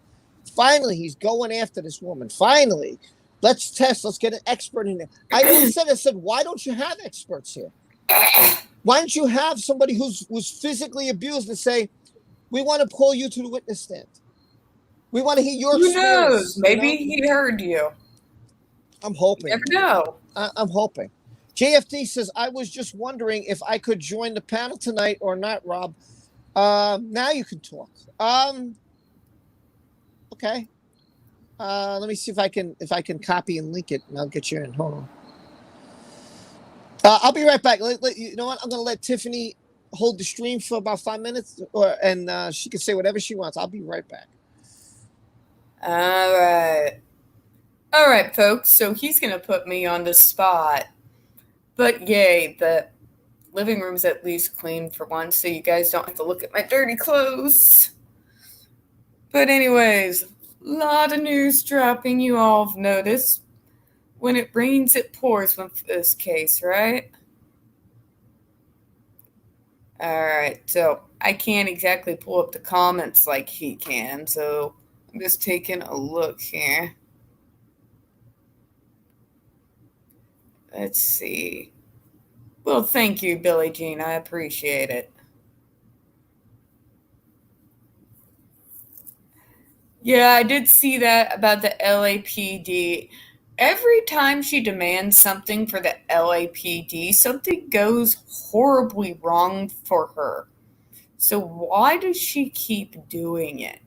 Finally, he's going after this woman. Finally. Let's test. Let's get an expert in there. I said, why don't you have experts here? Why don't you have somebody who's physically abused and say, we want to pull you to the witness stand. We want to hear your Who experience. knows? Maybe he heard you. I'm hoping. You never know. I'm hoping. JFD says, I was just wondering if I could join the panel tonight or not, Rob. Now you can talk. Okay. Let me see if I can copy and link it, and I'll get you in. Hold on. I'll be right back. You know what? I'm going to let Tiffany hold the stream for about 5 minutes, and she can say whatever she wants. I'll be right back. All right, folks. So he's going to put me on the spot. But yay, the living room's at least clean for once, so you guys don't have to look at my dirty clothes. But anyways, a lot of news dropping. You all have noticed. When it rains, it pours with this case, right? All right, so I can't exactly pull up the comments like he can, so I'm just taking a look here. Let's see. Well, thank you, Billie Jean. I appreciate it. Yeah, I did see that about the LAPD. Every time she demands something for the LAPD, something goes horribly wrong for her. So why does she keep doing it?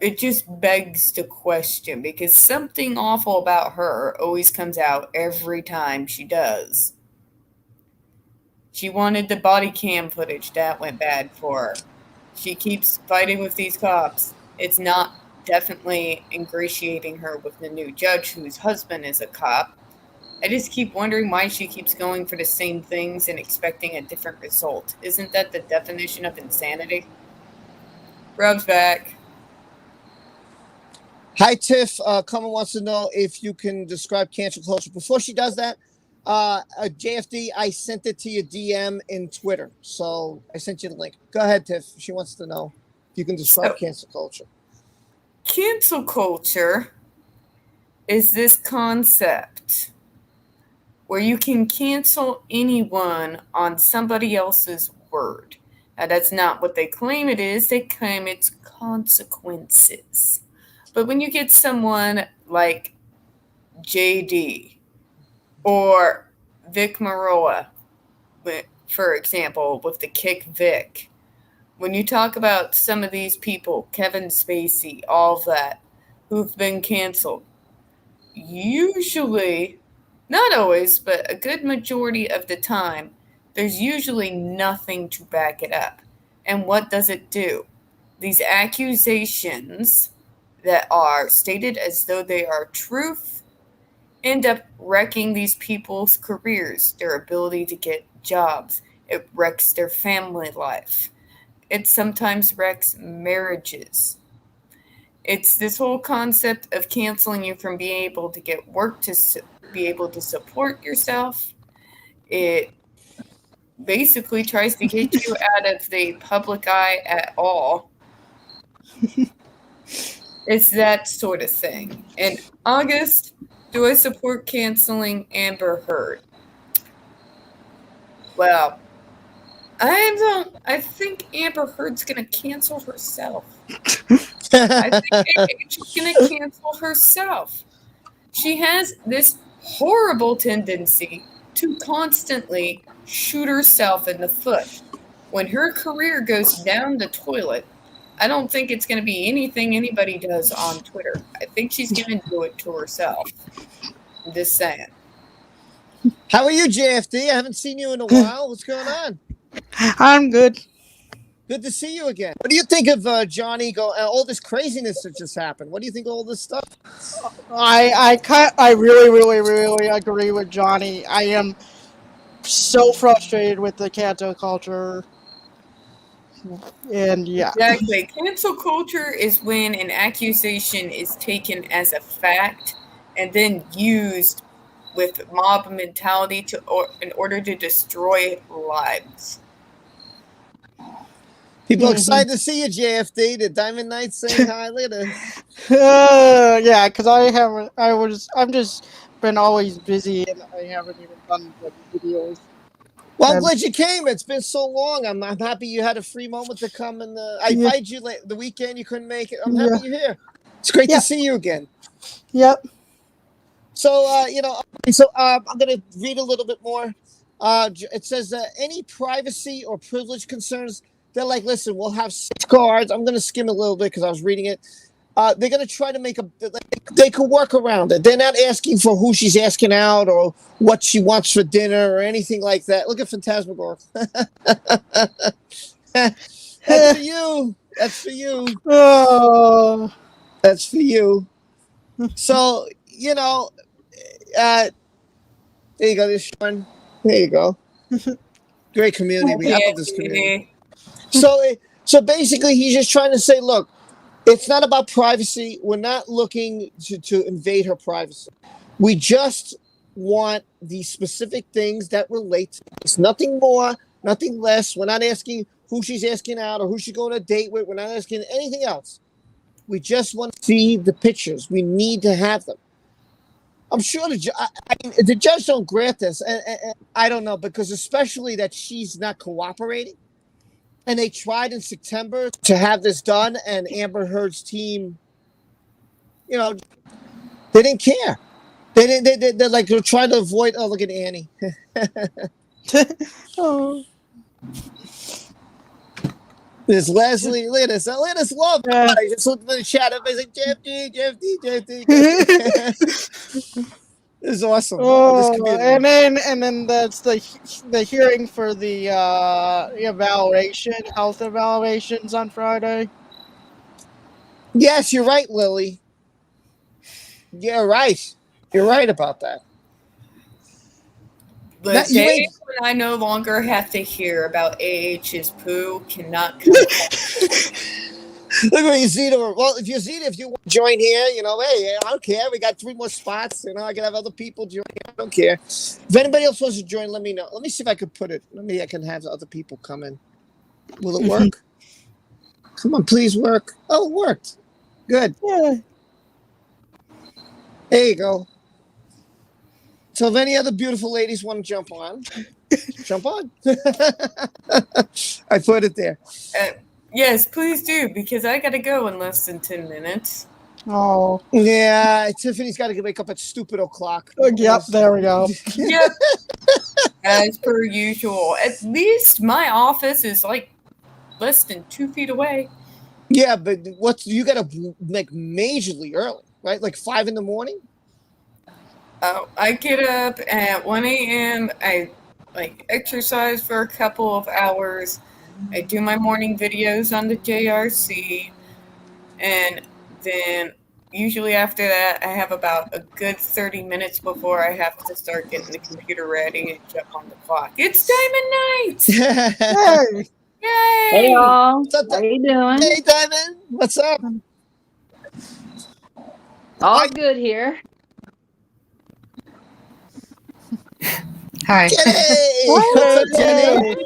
It just begs the question, because something awful about her always comes out every time she does. She wanted the body cam footage. That went bad for her. She keeps fighting with these cops. It's not definitely ingratiating her with the new judge whose husband is a cop. I just keep wondering why she keeps going for the same things and expecting a different result. Isn't that the definition of insanity? Rob's back. Hi, Tiff. Carmen wants to know if you can describe cancel culture. Before she does that, JFD, I sent it to your DM in Twitter. So I sent you the link. Go ahead, Tiff. She wants to know if you can describe cancel culture. Cancel culture is this concept where you can cancel anyone on somebody else's word. Now, that's not what they claim it is. They claim it's consequences. But when you get someone like JD or Vic Maroa, for example, with the Kick Vic, when you talk about some of these people, Kevin Spacey, all that, who've been canceled, usually, not always, but a good majority of the time, there's usually nothing to back it up. And what does it do? These accusations that are stated as though they are truth end up wrecking these people's careers, their ability to get jobs. It wrecks their family life. It sometimes wrecks marriages. It's this whole concept of canceling you from being able to get work to be able to support yourself. It basically tries to get you out of the public eye at all. It's that sort of thing. In August, do I support canceling Amber Heard? Well, I think Amber Heard's going to cancel herself. I think she's going to cancel herself. She has this horrible tendency to constantly shoot herself in the foot. When her career goes down the toilet, I don't think it's going to be anything anybody does on Twitter. I think she's going to do it to herself. I'm just saying. How are you, JFD? I haven't seen you in a while. What's going on? I'm good. Good to see you again. What do you think of Johnny? All this craziness that just happened. What do you think of all this stuff? I really agree with Johnny. I am so frustrated with the cancel culture. And yeah. Exactly. Cancel culture is when an accusation is taken as a fact and then used with mob mentality in order to destroy lives. People excited to see you, JFD. The Diamond Knights saying hi. Look at this. Yeah, because I've just been always busy and I haven't even done the videos. Well, I'm glad you came. It's been so long. I'm happy you had a free moment to come. And I invited you the weekend. You couldn't make it. I'm happy you're here. It's great to see you again. Yep. So, I'm going to read a little bit more. It says any privacy or privilege concerns. They're like, listen, we'll have safeguards. I'm going to skim a little bit because I was reading it. They're going to try to they could work around it. They're not asking for who she's asking out or what she wants for dinner or anything like that. Look at Phantasmagoria. That's for you. That's for you. Oh. That's for you. So, there you go. This one. There you go. Great community. I love this community. So basically, he's just trying to say, look, it's not about privacy. We're not looking to invade her privacy. We just want the specific things that relate to this. Nothing more, nothing less. We're not asking who she's asking out or who she's going on a date with. We're not asking anything else. We just want to see the pictures. We need to have them. I'm sure the judge don't grant this. And I don't know, because especially that she's not cooperating. And they tried in September to have this done, and Amber Heard's team, they didn't care. They're like, they're trying to avoid. Oh, look at Annie. Oh. There's Leslie. Look at this. Look at this love. I just looked at the chat. Everybody's like, JFD. This is awesome. Oh, and then that's the hearing for the health evaluations on Friday. Yes, you're right, Lily. Yeah, right. You're right about that. The That- you day ain't- when I no longer have to hear about AH's poo cannot come. Look at Zeta. Well, if you're Zeta, if you want to join here, hey, I don't care. We got 3 more spots. I can have other people join. I don't care. If anybody else wants to join, let me know. Let me see if I could put it. Maybe I can have other people come in. Will it work? Come on, please work. Oh, it worked. Good. Yeah. There you go. So if any other beautiful ladies want to jump on, jump on. I put it there. Yes, please do, because I gotta go in less than 10 minutes. Oh. Yeah, Tiffany's got to wake up at stupid o'clock. Yep. There we go. Yep. As per usual. At least my office is like less than 2 feet away. Yeah, but you got to make majorly early, right? Like 5 in the morning. I get up at 1 a.m. I exercise for a couple of hours. I do my morning videos on the JRC, and then usually after that, I have about a good 30 minutes before I have to start getting the computer ready and jump on the clock. It's Diamond Night! Hey. Yay! Hey y'all, What's up, how you doing? Hey, Diamond. What's up? All good here. Hi. Jenny! What's up, Jenny?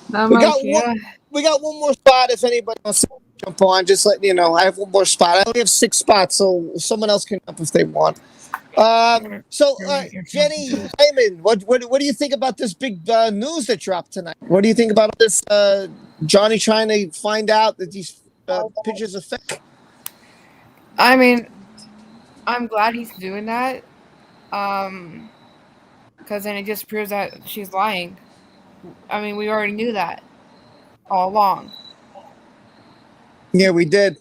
Not We much, got yeah. We got one more spot. If anybody wants to jump on, just letting you know. I have one more spot. I only have 6 spots, so someone else can jump if they want. Jenny, Diamond, what do you think about this big news that dropped tonight? What do you think about this? Johnny trying to find out that these pictures are fake. I mean, I'm glad he's doing that. Because then it just proves that she's lying. I mean, we already knew that all along. Yeah, we did.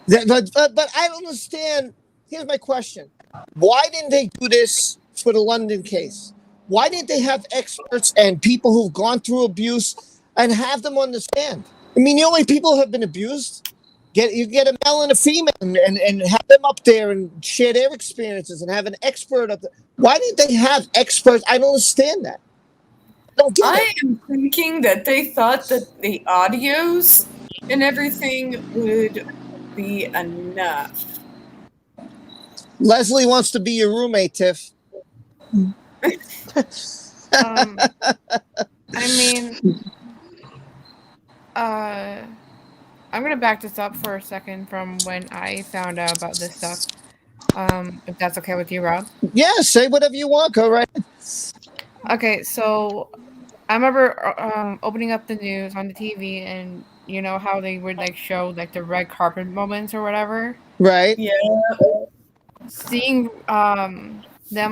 But I don't understand. Here's my question. Why didn't they do this for the London case? Why didn't they have experts and people who've gone through abuse and have them understand? I mean, the only people who have been abused, you get a male and a female and have them up there and share their experiences and have an expert up there. Why didn't they have experts? I don't understand that. I don't get it. I am thinking that they thought that the audios and everything would be enough. Leslie wants to be your roommate, Tiff. I mean, I'm gonna back this up for a second from when I found out about this stuff. If that's okay with you, Rob. Yeah, say whatever you want. Go right. Okay, so I remember opening up the news on the TV, and you know how they would show the red carpet moments or whatever. Right. Yeah. Seeing them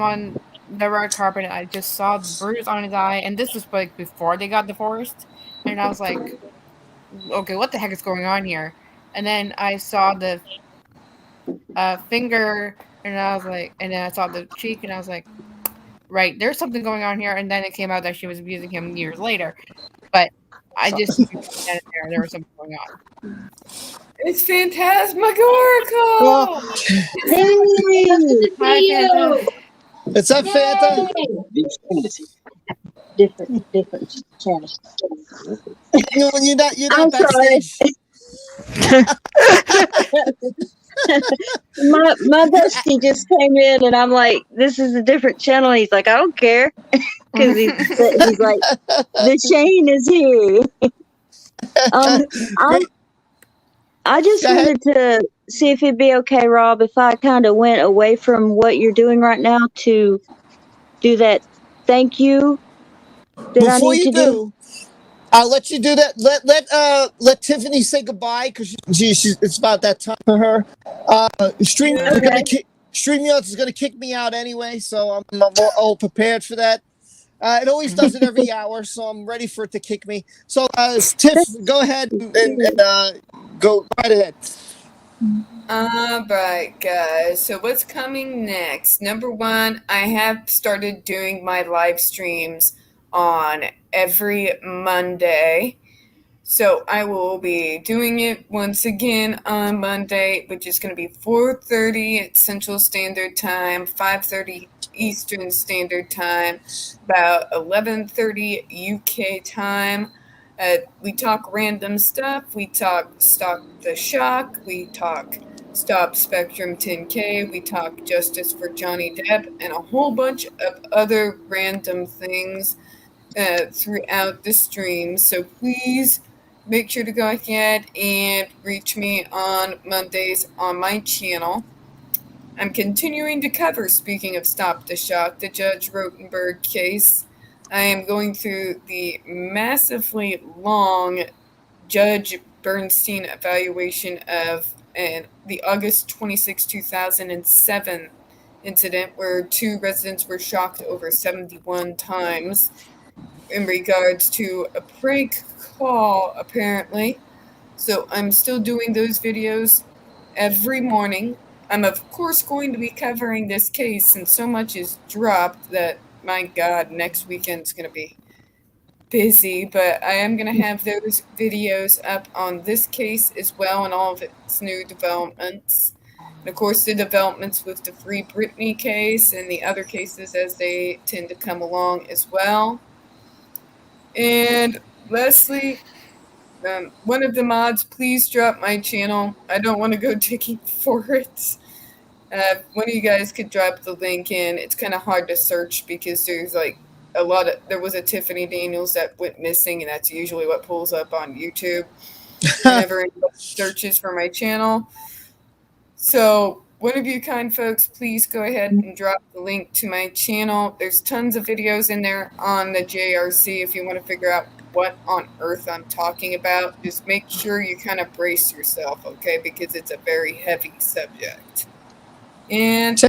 on the red carpet, I just saw the bruise on his eye, and this was before they got divorced, and I was like, okay, what the heck is going on here? And then I saw the finger, and I was like, and then I saw the cheek, and I was like, right, there's something going on here. And then it came out that she was abusing him years later, but I just there was something going on. It's phantasmagorical. Well, Hey, Hi, Fanta. what's up, Fanta? different channels. You're not I'm backstage. My bestie just came in, and I'm like, "This is a different channel." He's like, "I don't care," because he's like, "The chain is here." I just Go ahead. wanted to see if it'd be okay, Rob, if I kind of went away from what you're doing right now to do that thank you that I Before need you to do. I'll let you do that. Let Tiffany say goodbye because it's about that time for her. StreamYard is gonna kick me out anyway, so I'm all prepared for that. It always does it every hour, so I'm ready for it to kick me. So, Tiff, go ahead and go right ahead. Alright, guys. So what's coming next? Number 1, I have started doing my live streams on every Monday. So I will be doing it once again on Monday, which is going to be 4:30 at Central Standard Time, 5:30 Eastern Standard Time, about 11:30 UK time. We talk random stuff. We talk Stop the Shock. We talk Stop Spectrum 10K. We talk Justice for Johnny Depp and a whole bunch of other random things throughout the stream. So please make sure to go ahead and reach me on Mondays on my channel. I'm continuing to cover, speaking of Stop the Shock, the Judge Rotenberg case. I am going through the massively long Judge Bernstein evaluation of the August 26, 2007 incident where 2 residents were shocked over 71 times in regards to a prank call, apparently. So I'm still doing those videos every morning. I'm, of course, going to be covering this case, and so much is dropped that, my God, next weekend's going to be busy, but I am going to have those videos up on this case as well and all of its new developments. And, of course, the developments with the Free Britney case and the other cases as they tend to come along as well. And Leslie, one of the mods, please drop my channel. I don't want to go digging for it. One of you guys could drop the link in. It's kind of hard to search because there's like there was a Tiffany Daniels that went missing, and that's usually what pulls up on YouTube whenever anybody searches for my channel. So one of you kind folks, please go ahead and drop the link to my channel. There's tons of videos in there on the JRC if you want to figure out what on earth I'm talking about. Just make sure you kind of brace yourself, okay? Because it's a very heavy subject. And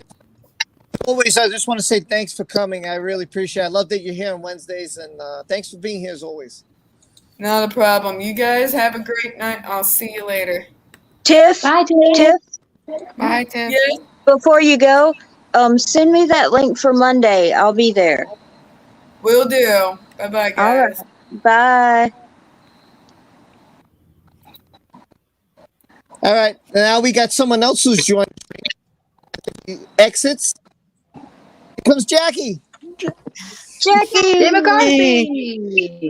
Always, I just want to say thanks for coming. I really appreciate it. I love that you're here on Wednesdays, and thanks for being here as always. not a problem. You guys have a great night. I'll see you later. Tiff, Bye, Tiff. Bye, Tiff. Yes, before you go, send me that link for Monday. I'll be there. will do. Bye-bye, guys. All right. Bye. All right, now we got someone else who's joined. Exits. Here comes Jackie. Jackie. Jay McCarthy.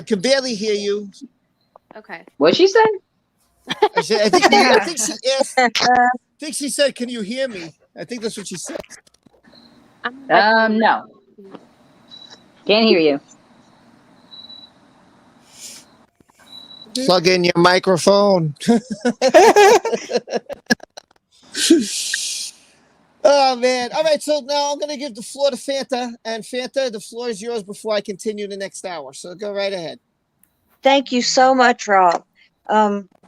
Can barely hear you. Okay. What'd she say? I think she asked. I think she said, "Can you hear me?" I think that's what she said. No. Can't hear you. Plug in your microphone. Oh man! All right, so now I'm going to give the floor to Fanta, and Fanta, the floor is yours before I continue the next hour. So go right ahead. Thank you so much, Rob.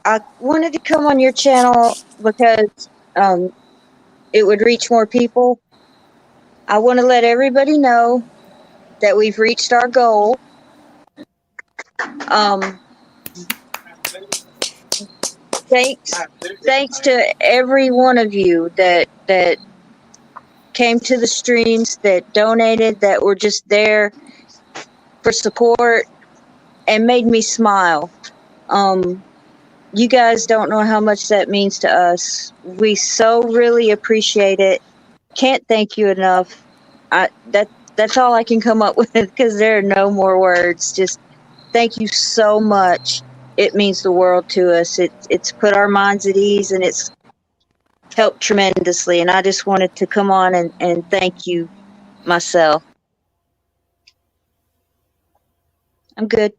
I wanted to come on your channel because it would reach more people. I want to let everybody know that we've reached our goal. Thanks to every one of you that came to the streams, that donated, that were just there for support and made me smile. You guys don't know how much that means to us. We so really appreciate it. Can't thank you enough. That's all I can come up with because there are no more words. Just thank you so much. It means the world to us. It's put our minds at ease, and it's helped tremendously. And I just wanted to come on and thank you myself. I'm good.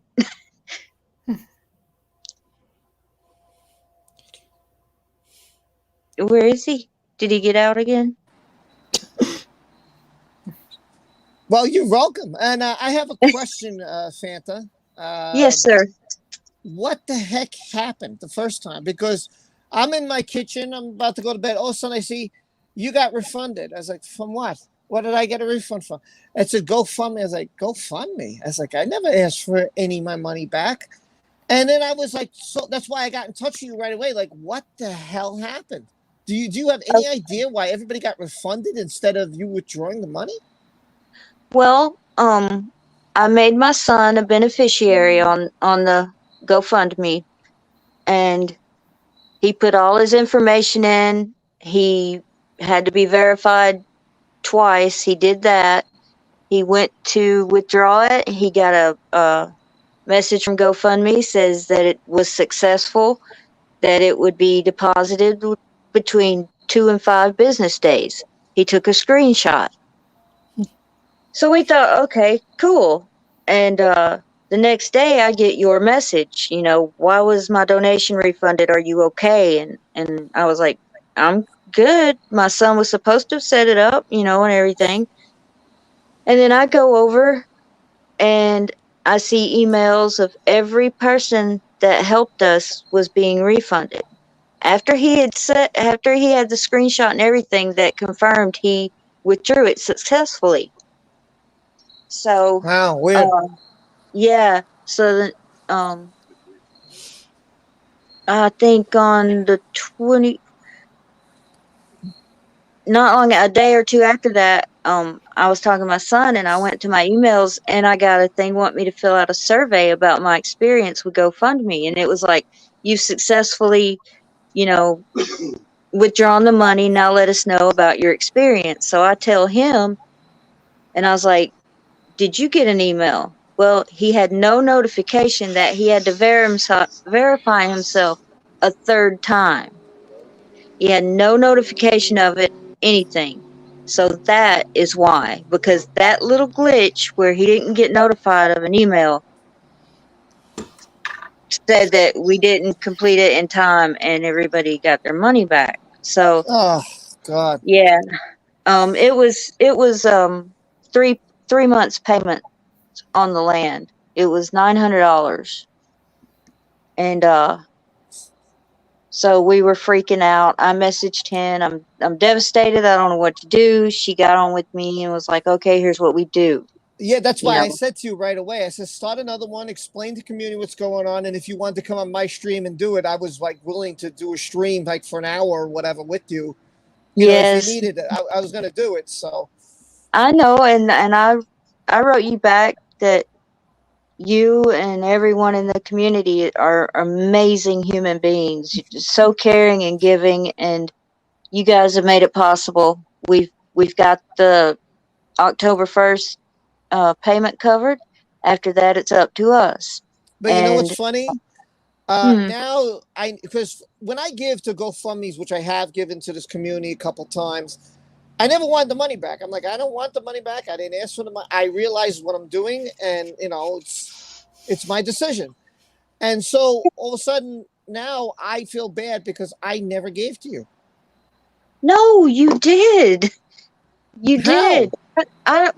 Where is he? Did he get out again? Well, you're welcome. And I have a question, Fanta. Yes, sir. What the heck happened the first time? Because I'm in my kitchen. I'm about to go to bed. All of a sudden, I see you got refunded. I was like, from what? What did I get a refund from? It said GoFundMe. I was like, GoFundMe? I was like, I never asked for any of my money back. And then I was like, so that's why I got in touch with you right away. Like, what the hell happened? Do you have any idea why everybody got refunded instead of you withdrawing the money? Well, I made my son a beneficiary on the GoFundMe, and he put all his information in. He had to be verified twice. He did that. He went to withdraw it. He got a message from GoFundMe says that it was successful, that it would be deposited between 2 and 5 business days. He took a screenshot. So we thought, okay, cool. And the next day I get your message, why was my donation refunded? Are you okay? And I was like, I'm good. My son was supposed to have set it up, and everything. And then I go over and I see emails of every person that helped us was being refunded. After he had the screenshot and everything that confirmed he withdrew it successfully. So, Wow, weird. yeah. So I think on the 20, not long, a day or two after that, I was talking to my son and I went to my emails and I got a thing want me to fill out a survey about my experience with GoFundMe. And it was like, you've successfully, withdrawn the money. Now let us know about your experience. So I tell him and I was like, did you get an email? Well, he had no notification that he had to verify himself a third time. He had no notification of it, anything. So that is why, because that little glitch where he didn't get notified of an email said that we didn't complete it in time and everybody got their money back. So, Oh God. yeah, it was 3 months payment on the land. It was $900, and so we were freaking out. I messaged him. I'm devastated. I don't know what to do. She got on with me and was like, "Okay, here's what we do." Yeah, that's You why I know, said to you right away. I said, start another one, explain to the community what's going on, and if you wanted to come on my stream and do it, I was like willing to do a stream like for an hour or whatever with you. If you yes, needed it, I was going to do it. So I know, and I wrote you back that you and everyone in the community are amazing human beings. You're just so caring and giving, and you guys have made it possible. We've got the October 1st payment covered. After that, it's up to us. but you know what's And funny? hmm, Now because when I give to GoFundMe's, which I have given to this community a couple times, I never wanted the money back. I'm like, I don't want the money back. I didn't ask for the money. I realized what I'm doing, and it's my decision. And so all of a sudden now I feel bad because I never gave to you. no, you did. You How? did.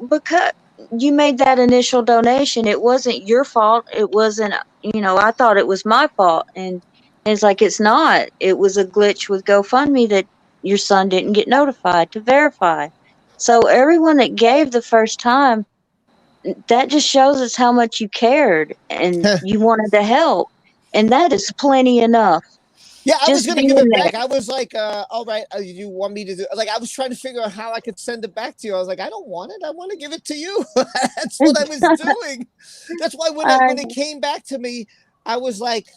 Because you made that initial donation. It wasn't your fault. It wasn't, I thought it was my fault. And it's like, it's not. It was a glitch with GoFundMe that your son didn't get notified to verify. So everyone that gave the first time, that just shows us how much you cared and you wanted to help. And that is plenty enough. Yeah, I was Just gonna being give it there. back. I was like, all right, you want me to do like I was trying to figure out how I could send it back to you. I was like, I don't want it. I want to give it to you. That's what I was doing. That's why when it came back to me, I was like,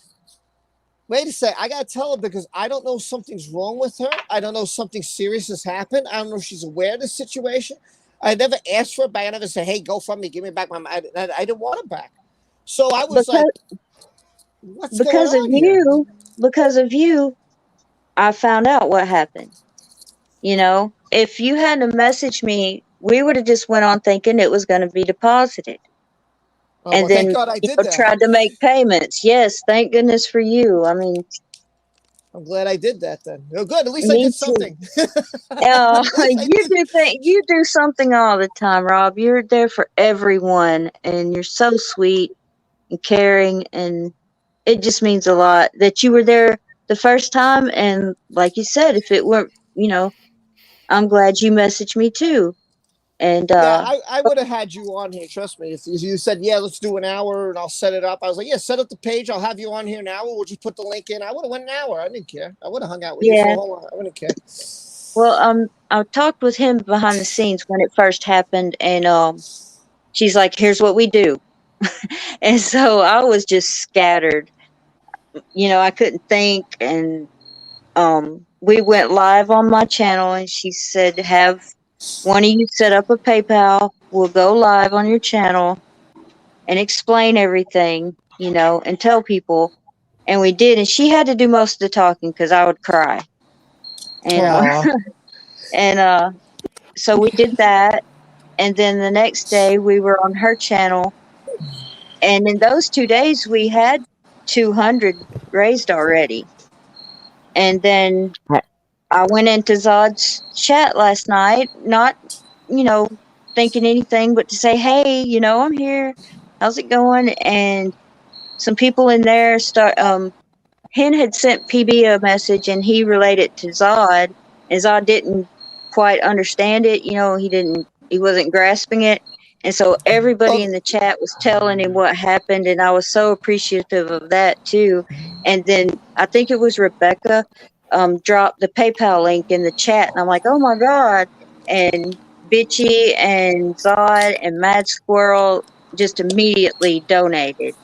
wait a sec, I gotta tell her because I don't know if something's wrong with her. I don't know if something serious has happened. I don't know if she's aware of the situation. I never asked for it back. I never said, hey, go from me, give me back my money. I didn't want it back. So I was like, because what's going because of on here? you, because of you, I found out what happened. If you hadn't messaged me, we would have just went on thinking it was going to be deposited, Oh, and well, thank then God I did that. tried to make payments. Yes, thank goodness for you. I mean, I'm glad I did that then. Oh, good. At least I me did too. something. At least I did. You do something all the time, Rob. You're there for everyone, and you're so sweet and caring, and it just means a lot that you were there the first time. And like you said, if it weren't, I'm glad you messaged me too. And Yeah, I would have had you on here. Trust me. If you said, yeah, let's do an hour and I'll set it up. I was like, yeah, set up the page. I'll have you on here now. We'll just put the link in. I would have went an hour. I didn't care. I would have hung out with you for yeah, a whole hour. I wouldn't care. well, I talked with him behind the scenes when it first happened, and she's like, "Here's what we do," and so I was just scattered. I couldn't think, and we went live on my channel, and she said, have one of you set up a PayPal. We'll go live on your channel and explain everything, and tell people. And we did, and she had to do most of the talking because I would cry. And Aw. so we did that, and then the next day we were on her channel, and in those 2 days we had 200 raised already. And then I went into Zod's chat last night, not, thinking anything but to say, hey, I'm here. How's it going? And some people in there Hen had sent PB a message, and he relayed it to Zod, and Zod didn't quite understand it. He wasn't grasping it. And so everybody in the chat was telling him what happened, and I was so appreciative of that too. And then I think it was Rebecca dropped the PayPal link in the chat, and I'm like, oh my God. And Bitchy and Zod and Mad Squirrel just immediately donated.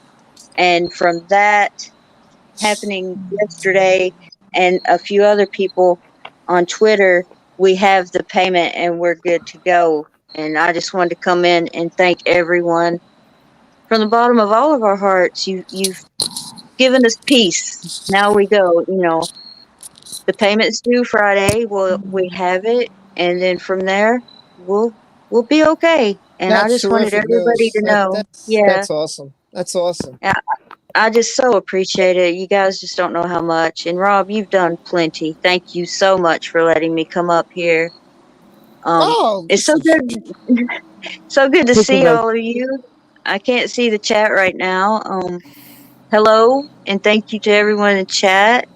And from that happening yesterday and a few other people on Twitter, we have the payment and we're good to go. And I just wanted to come in and thank everyone from the bottom of all of our hearts. You've given us peace. Now we go, the payment's due Friday. We have it, and then from there we'll be okay. And I That's just wanted terrific everybody news. to know. That's awesome. That's awesome. I just so appreciate it. You guys just don't know how much. And Rob, you've done plenty. Thank you so much for letting me come up here. It's so good, so good to see all of you. I can't see the chat right now. Hello, and thank you to everyone in the chat.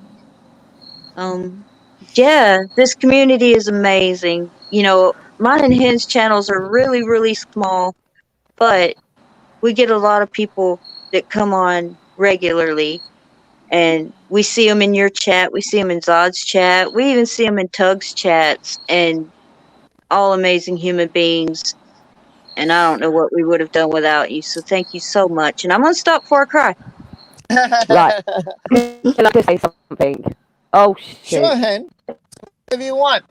Yeah, this community is amazing. Mine and Hen's channels are really, really small, but we get a lot of people that come on regularly. And we see them in your chat. We see them in Zod's chat. We even see them in Tug's chats, and all amazing human beings. And I don't know what we would have done without you. So thank you so much. And I'm going to stop before I cry. Right. Can I just say something? Oh, shit. Sure, Hen. If you want.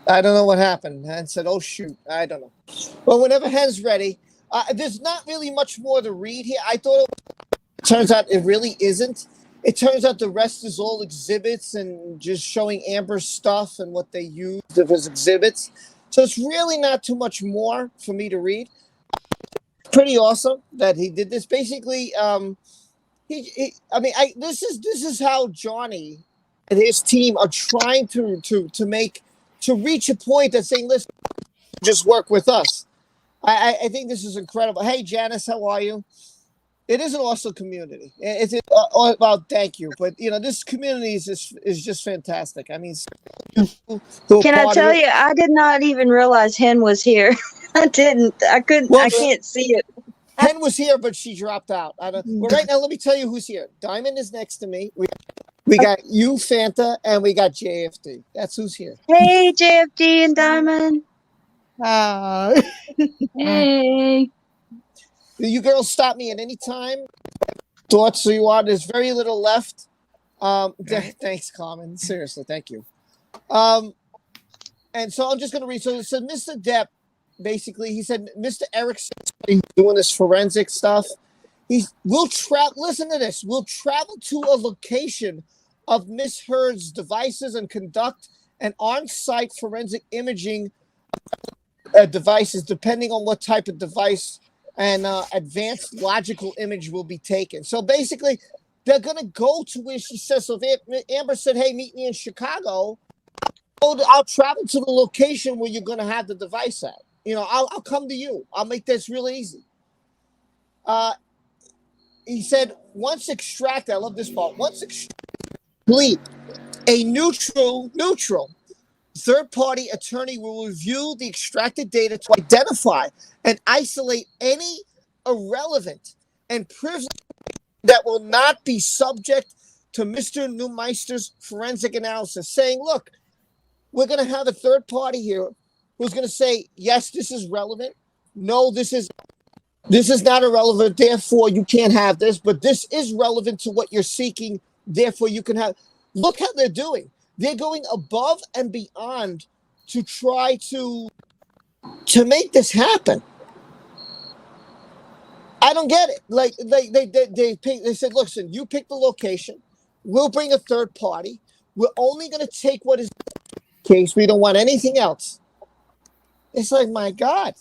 I don't know what happened. Hen said, oh, shoot. I don't know. Well, whenever Hen's ready, there's not really much more to read here. I thought it turns out it really isn't. It turns out the rest is all exhibits and just showing Amber's stuff and what they used of his exhibits. So it's really not too much more for me to read. Pretty awesome that he did this. Basically, this is how Johnny and his team are trying to reach a point that's saying, listen, just work with us. I think this is incredible. Hey, Janice, how are you? It is an awesome community. Well, thank you. But, this community is just fantastic. I mean, can I tell you, I did not even realize Hen was here. I didn't. I couldn't. Well, I can't see it. Hen was here, but she dropped out. Well, right now, let me tell you who's here. Diamond is next to me. We got you, Fanta, and we got JFD. That's who's here. Hey, JFD and Diamond. Hey. You girls stop me at any time. Thoughts so you are. There's very little left. Thanks, Carmen. Seriously, thank you. And so I'm just going to read. So it said, Mr. Depp, basically, he said, Mr. Erickson, he's doing this forensic stuff. Listen to this. We'll travel to a location of Miss Heard's devices and conduct an on-site forensic imaging devices, depending on what type of device and advanced logical image will be taken. So basically, they're going to go to where she says, so if Amber said, hey, meet me in Chicago, I'll travel to the location where you're going to have the device at. I'll come to you. I'll make this really easy. He said, once extracted, I love this part, once extracted, a neutral third-party attorney will review the extracted data to identify and isolate any irrelevant and privileged that will not be subject to Mr. Neumeister's forensic analysis, saying, look, we're going to have a third party here who's going to say, yes, this is relevant. No, this is not irrelevant. Therefore, you can't have this. But this is relevant to what you're seeking Therefore, you can have. Look how they're doing. They're going above and beyond to try to make this happen. I don't get it. Like they said, listen, you pick the location. We'll bring a third party. We're only going to take what is the case. We don't want anything else. It's like, my God.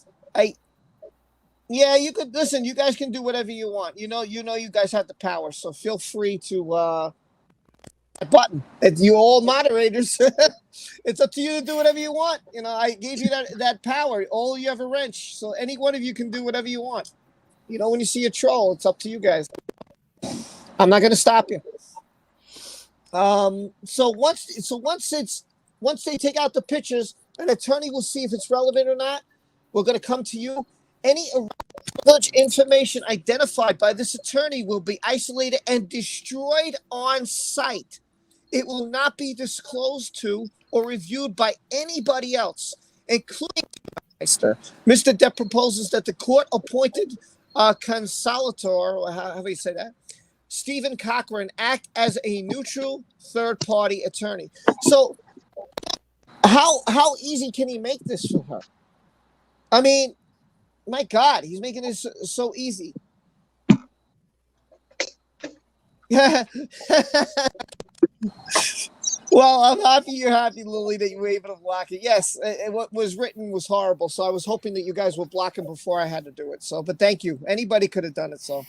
Yeah, you could listen. You guys can do whatever you want. You guys have the power. So feel free to button. It's you all moderators. It's up to you to do whatever you want. I gave you that power. All you have a wrench. So any one of you can do whatever you want. When you see a troll, it's up to you guys. I'm not going to stop you. So once they take out the pictures, an attorney will see if it's relevant or not. We're going to come to you. Any privileged information identified by this attorney will be isolated and destroyed on site. It will not be disclosed to or reviewed by anybody else, including Mr. Depp proposes that the court-appointed consolidator, how do you say that? Stephen Cochran act as a neutral third-party attorney. So, how easy can he make this for her? I mean, my God, he's making this so easy. Well, I'm happy you're happy, Lily, that you were able to block it. Yes, what was written was horrible. So I was hoping that you guys would block him before I had to do it. So, but thank you. Anybody could have done it. So.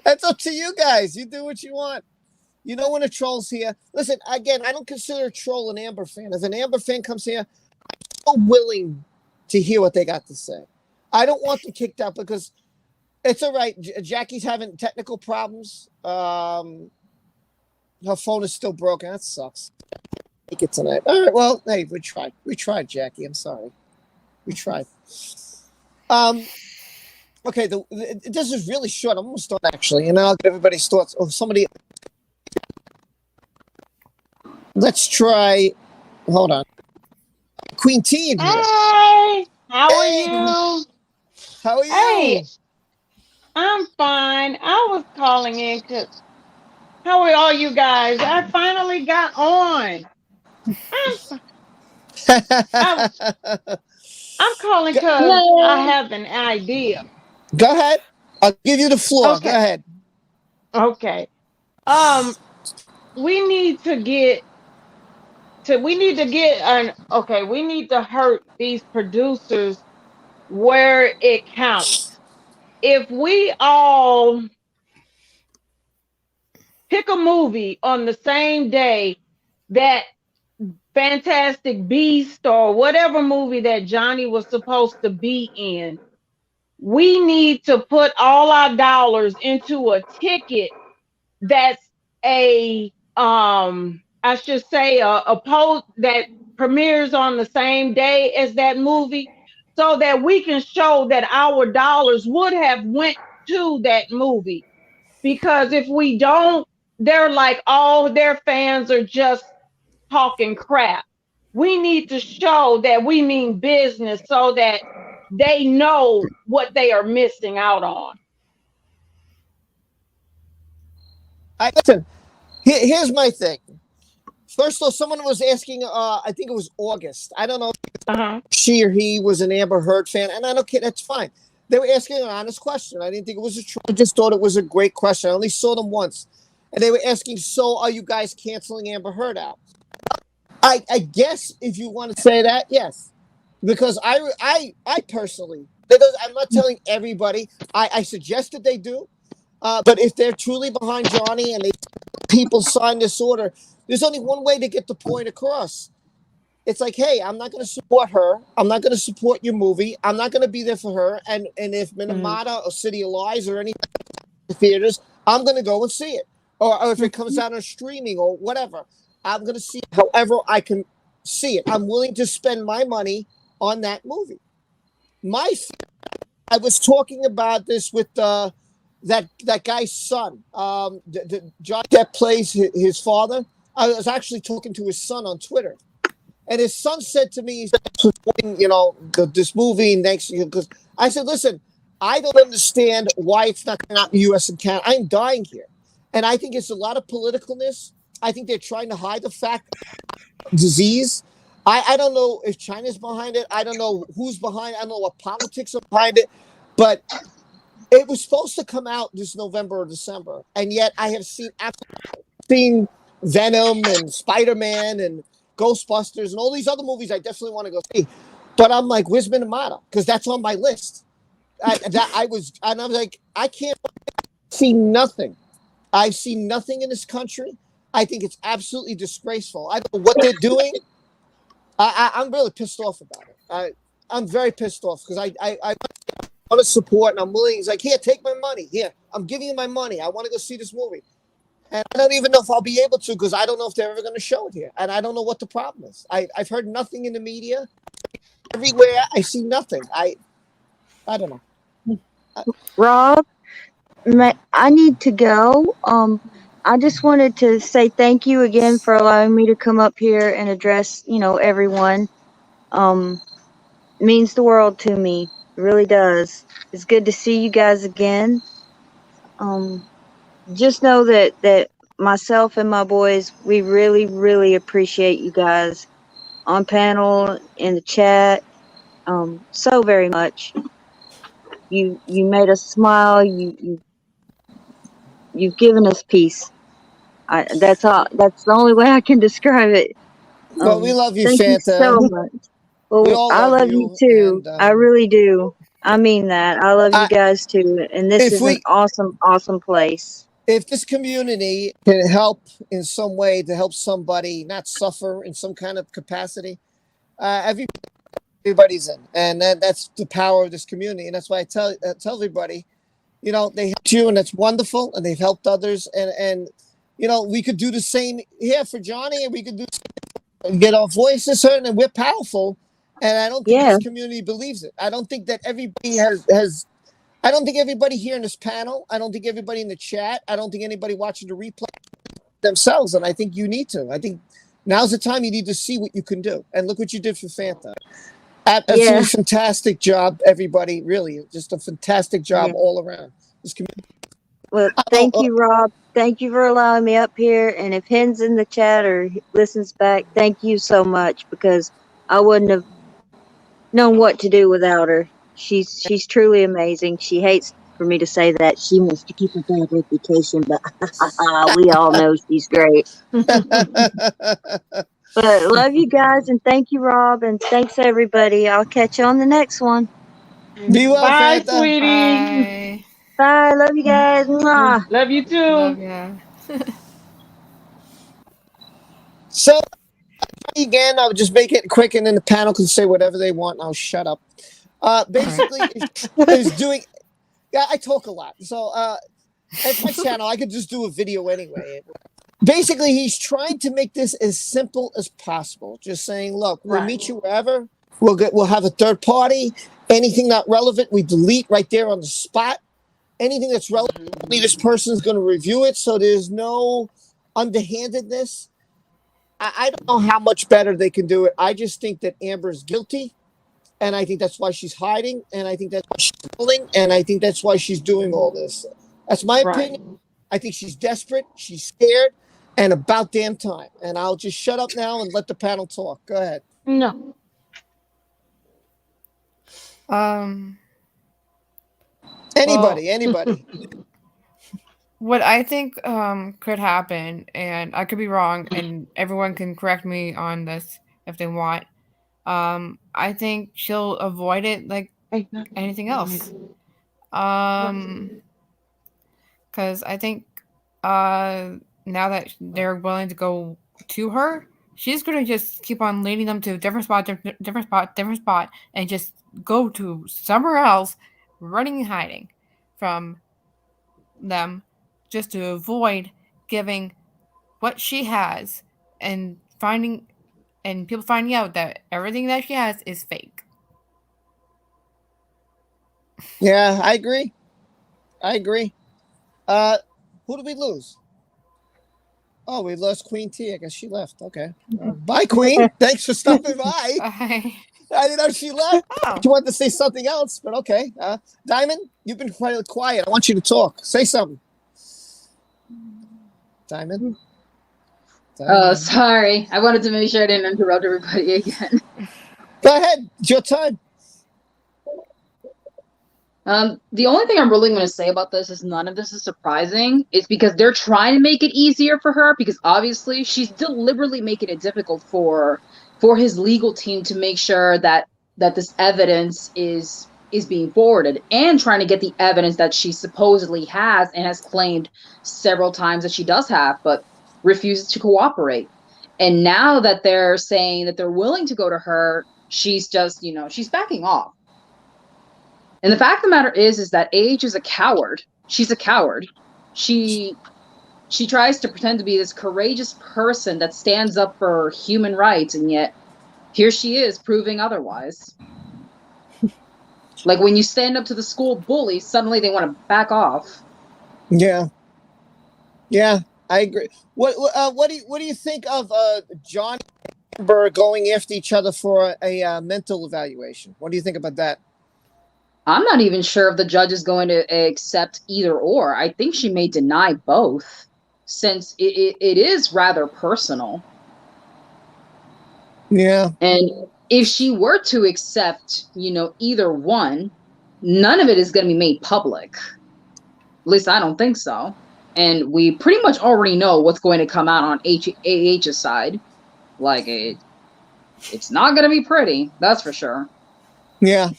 That's up to you guys. You do what you want. When a troll's here. Listen, again, I don't consider a troll an Amber fan. If an Amber fan comes here, I'm so willing to hear what they got to say. I don't want them kicked out because it's all right. Jackie's having technical problems. Her phone is still broken. That sucks. Take it tonight. All right. Well, hey, we tried. We tried, Jackie. I'm sorry. We tried. Okay. This is really short. I'm almost done actually, and I'll get everybody's thoughts. Oh, somebody. Let's try. Hold on. Queen T in here. Hey, how are you? How are you? Hey, I'm fine. I was calling in because how are all you guys? I finally got on. I'm calling because I have an idea. Go ahead. I'll give you the floor. Okay. Go ahead. Okay. We need to hurt these producers where it counts. If we all pick a movie on the same day that Fantastic Beast or whatever movie that Johnny was supposed to be in, we need to put all our dollars into a ticket that's a post that premieres on the same day as that movie, so that we can show that our dollars would have went to that movie. Because if we don't, they're like, all their fans are just talking crap. We need to show that we mean business so that they know what they are missing out on. Listen, here's my thing. First of all, someone was asking, I think it was August. I don't know if she or he was an Amber Heard fan, and I don't care. That's fine. They were asking an honest question. I didn't think it was a troll. I just thought it was a great question. I only saw them once. And they were asking, so are you guys canceling Amber Heard out? I guess if you want to say that, yes. Because I personally, I'm not telling everybody. I suggest that they do. But if they're truly behind Johnny and people sign this order, there's only one way to get the point across. It's like, hey, I'm not going to support her. I'm not going to support your movie. I'm not going to be there for her. And if Minamata or City of Lies or any theaters, I'm going to go and see it. Or if it comes out on streaming or whatever, I'm going to see it however I can see it. I'm willing to spend my money on that movie. I was talking about this with that guy's son. John Depp plays his father. I was actually talking to his son on Twitter. And his son said to me, this movie next year, because I said, listen, I don't understand why it's not coming out in the U.S. and Canada. I'm dying here. And I think it's a lot of politicalness. I think they're trying to hide the fact of disease. I don't know if China's behind it. I don't know who's behind it. I don't know what politics are behind it. But it was supposed to come out this November or December. And yet I have seen Venom and Spider-Man and Ghostbusters and all these other movies I definitely want to go see. But I'm like, where's Minamata? Because that's on my list. I was like, I can't see nothing. I've seen nothing in this country. I think it's absolutely disgraceful. I don't know what they're doing. I'm really pissed off about it. I'm very pissed off because I want to support and I'm willing. He's like, here, take my money. Here, I'm giving you my money. I want to go see this movie. And I don't even know if I'll be able to because I don't know if they're ever going to show it here. And I don't know what the problem is. I've heard nothing in the media. Everywhere, I see nothing. I don't know. Rob, I need to go. I just wanted to say thank you again for allowing me to come up here and address, everyone. Means the world to me. It really does. It's good to see you guys again. Just know that myself and my boys, we really, really appreciate you guys on panel, in the chat, so very much. You made us smile. You've given us peace. That's all. That's the only way I can describe it. Well, we love you, Thank you Fanta. so much. Well, We all I love you too. and, I really do. I mean that. I love you guys too. And this is an awesome, awesome place. If this community can help in some way to help somebody not suffer in some kind of capacity, everybody's in, and that's the power of this community. And that's why I tell everybody, they helped you, and that's wonderful, and they've helped others, and we could do the same here for Johnny, and we could get our voices heard, and we're powerful. And I don't think this community believes it. I don't think that everybody has. I don't think everybody here in this panel. I don't think everybody in the chat. I don't think anybody watching the replay themselves. And I think you need to. I think now's the time you need to see what you can do. And look what you did for Fanta. Absolutely fantastic job, everybody. Really, just a fantastic job all around. This community. Well, thank you, Rob. Thank you for allowing me up here. And if Hen's in the chat or listens back, thank you so much, because I wouldn't have known what to do without her. She's truly amazing. She hates for me to say that. She wants to keep a bad reputation, but we all know she's great. But love you guys, and thank you, Rob, and thanks everybody. I'll catch you on the next one. Be well, Bye, Fanta. sweetie. Bye. Love you guys. Mwah. Love you too. Love ya. So again, I'll just make it quick, and then the panel can say whatever they want, and I'll shut up. Basically, is doing. Yeah, I talk a lot, so at my channel, I could just do a video anyway. Basically, he's trying to make this as simple as possible. Just saying, look, we'll meet you wherever. We'll have a third party. Anything not relevant, we delete right there on the spot. Anything that's relevant, only this person's going to review it. So there's no underhandedness. I don't know how much better they can do it. I just think that Amber's guilty, and I think that's why she's hiding, and I think that's why she's pulling, and I think that's why she's doing all this. That's my opinion. I think she's desperate, she's scared, and about damn time. And I'll just shut up now and let the panel talk. Go ahead. No. Anybody. What I think could happen, and I could be wrong, and everyone can correct me on this if they want. I think she'll avoid it like anything else. Because I think now that they're willing to go to her, she's gonna just keep on leading them to different spot, and just go to somewhere else, running and hiding from them, just to avoid giving what she has and people finding out that everything that she has is fake. Yeah, I agree. Who did we lose? Oh, we lost Queen T. I guess she left. Okay. Bye, Queen. Thanks for stopping by. Bye. I didn't know she left. Oh. She wanted to say something else, but okay. Diamond, you've been quite quiet. I want you to talk. Say something. Diamond? Sorry. I wanted to make sure I didn't interrupt everybody again. Go ahead. It's your time. The only thing I'm really going to say about this is none of this is surprising. It's because they're trying to make it easier for her, because obviously she's deliberately making it difficult for his legal team to make sure that this evidence is being forwarded, and trying to get the evidence that she supposedly has and has claimed several times that she does have, but refuses to cooperate. And now that they're saying that they're willing to go to her, she's just, she's backing off. And the fact of the matter is that Age is a coward. She's a coward. She tries to pretend to be this courageous person that stands up for human rights, and yet here she is proving otherwise. Like when you stand up to the school bully, suddenly they want to back off. Yeah. Yeah, I agree. What do you think of John and Amber going after each other for a mental evaluation? What do you think about that? I'm not even sure if the judge is going to accept either or. I think she may deny both, since it is rather personal. Yeah. And if she were to accept, either one, none of it is going to be made public. At least I don't think so. And we pretty much already know what's going to come out on AH's side. Like, it's not going to be pretty. That's for sure. Yeah.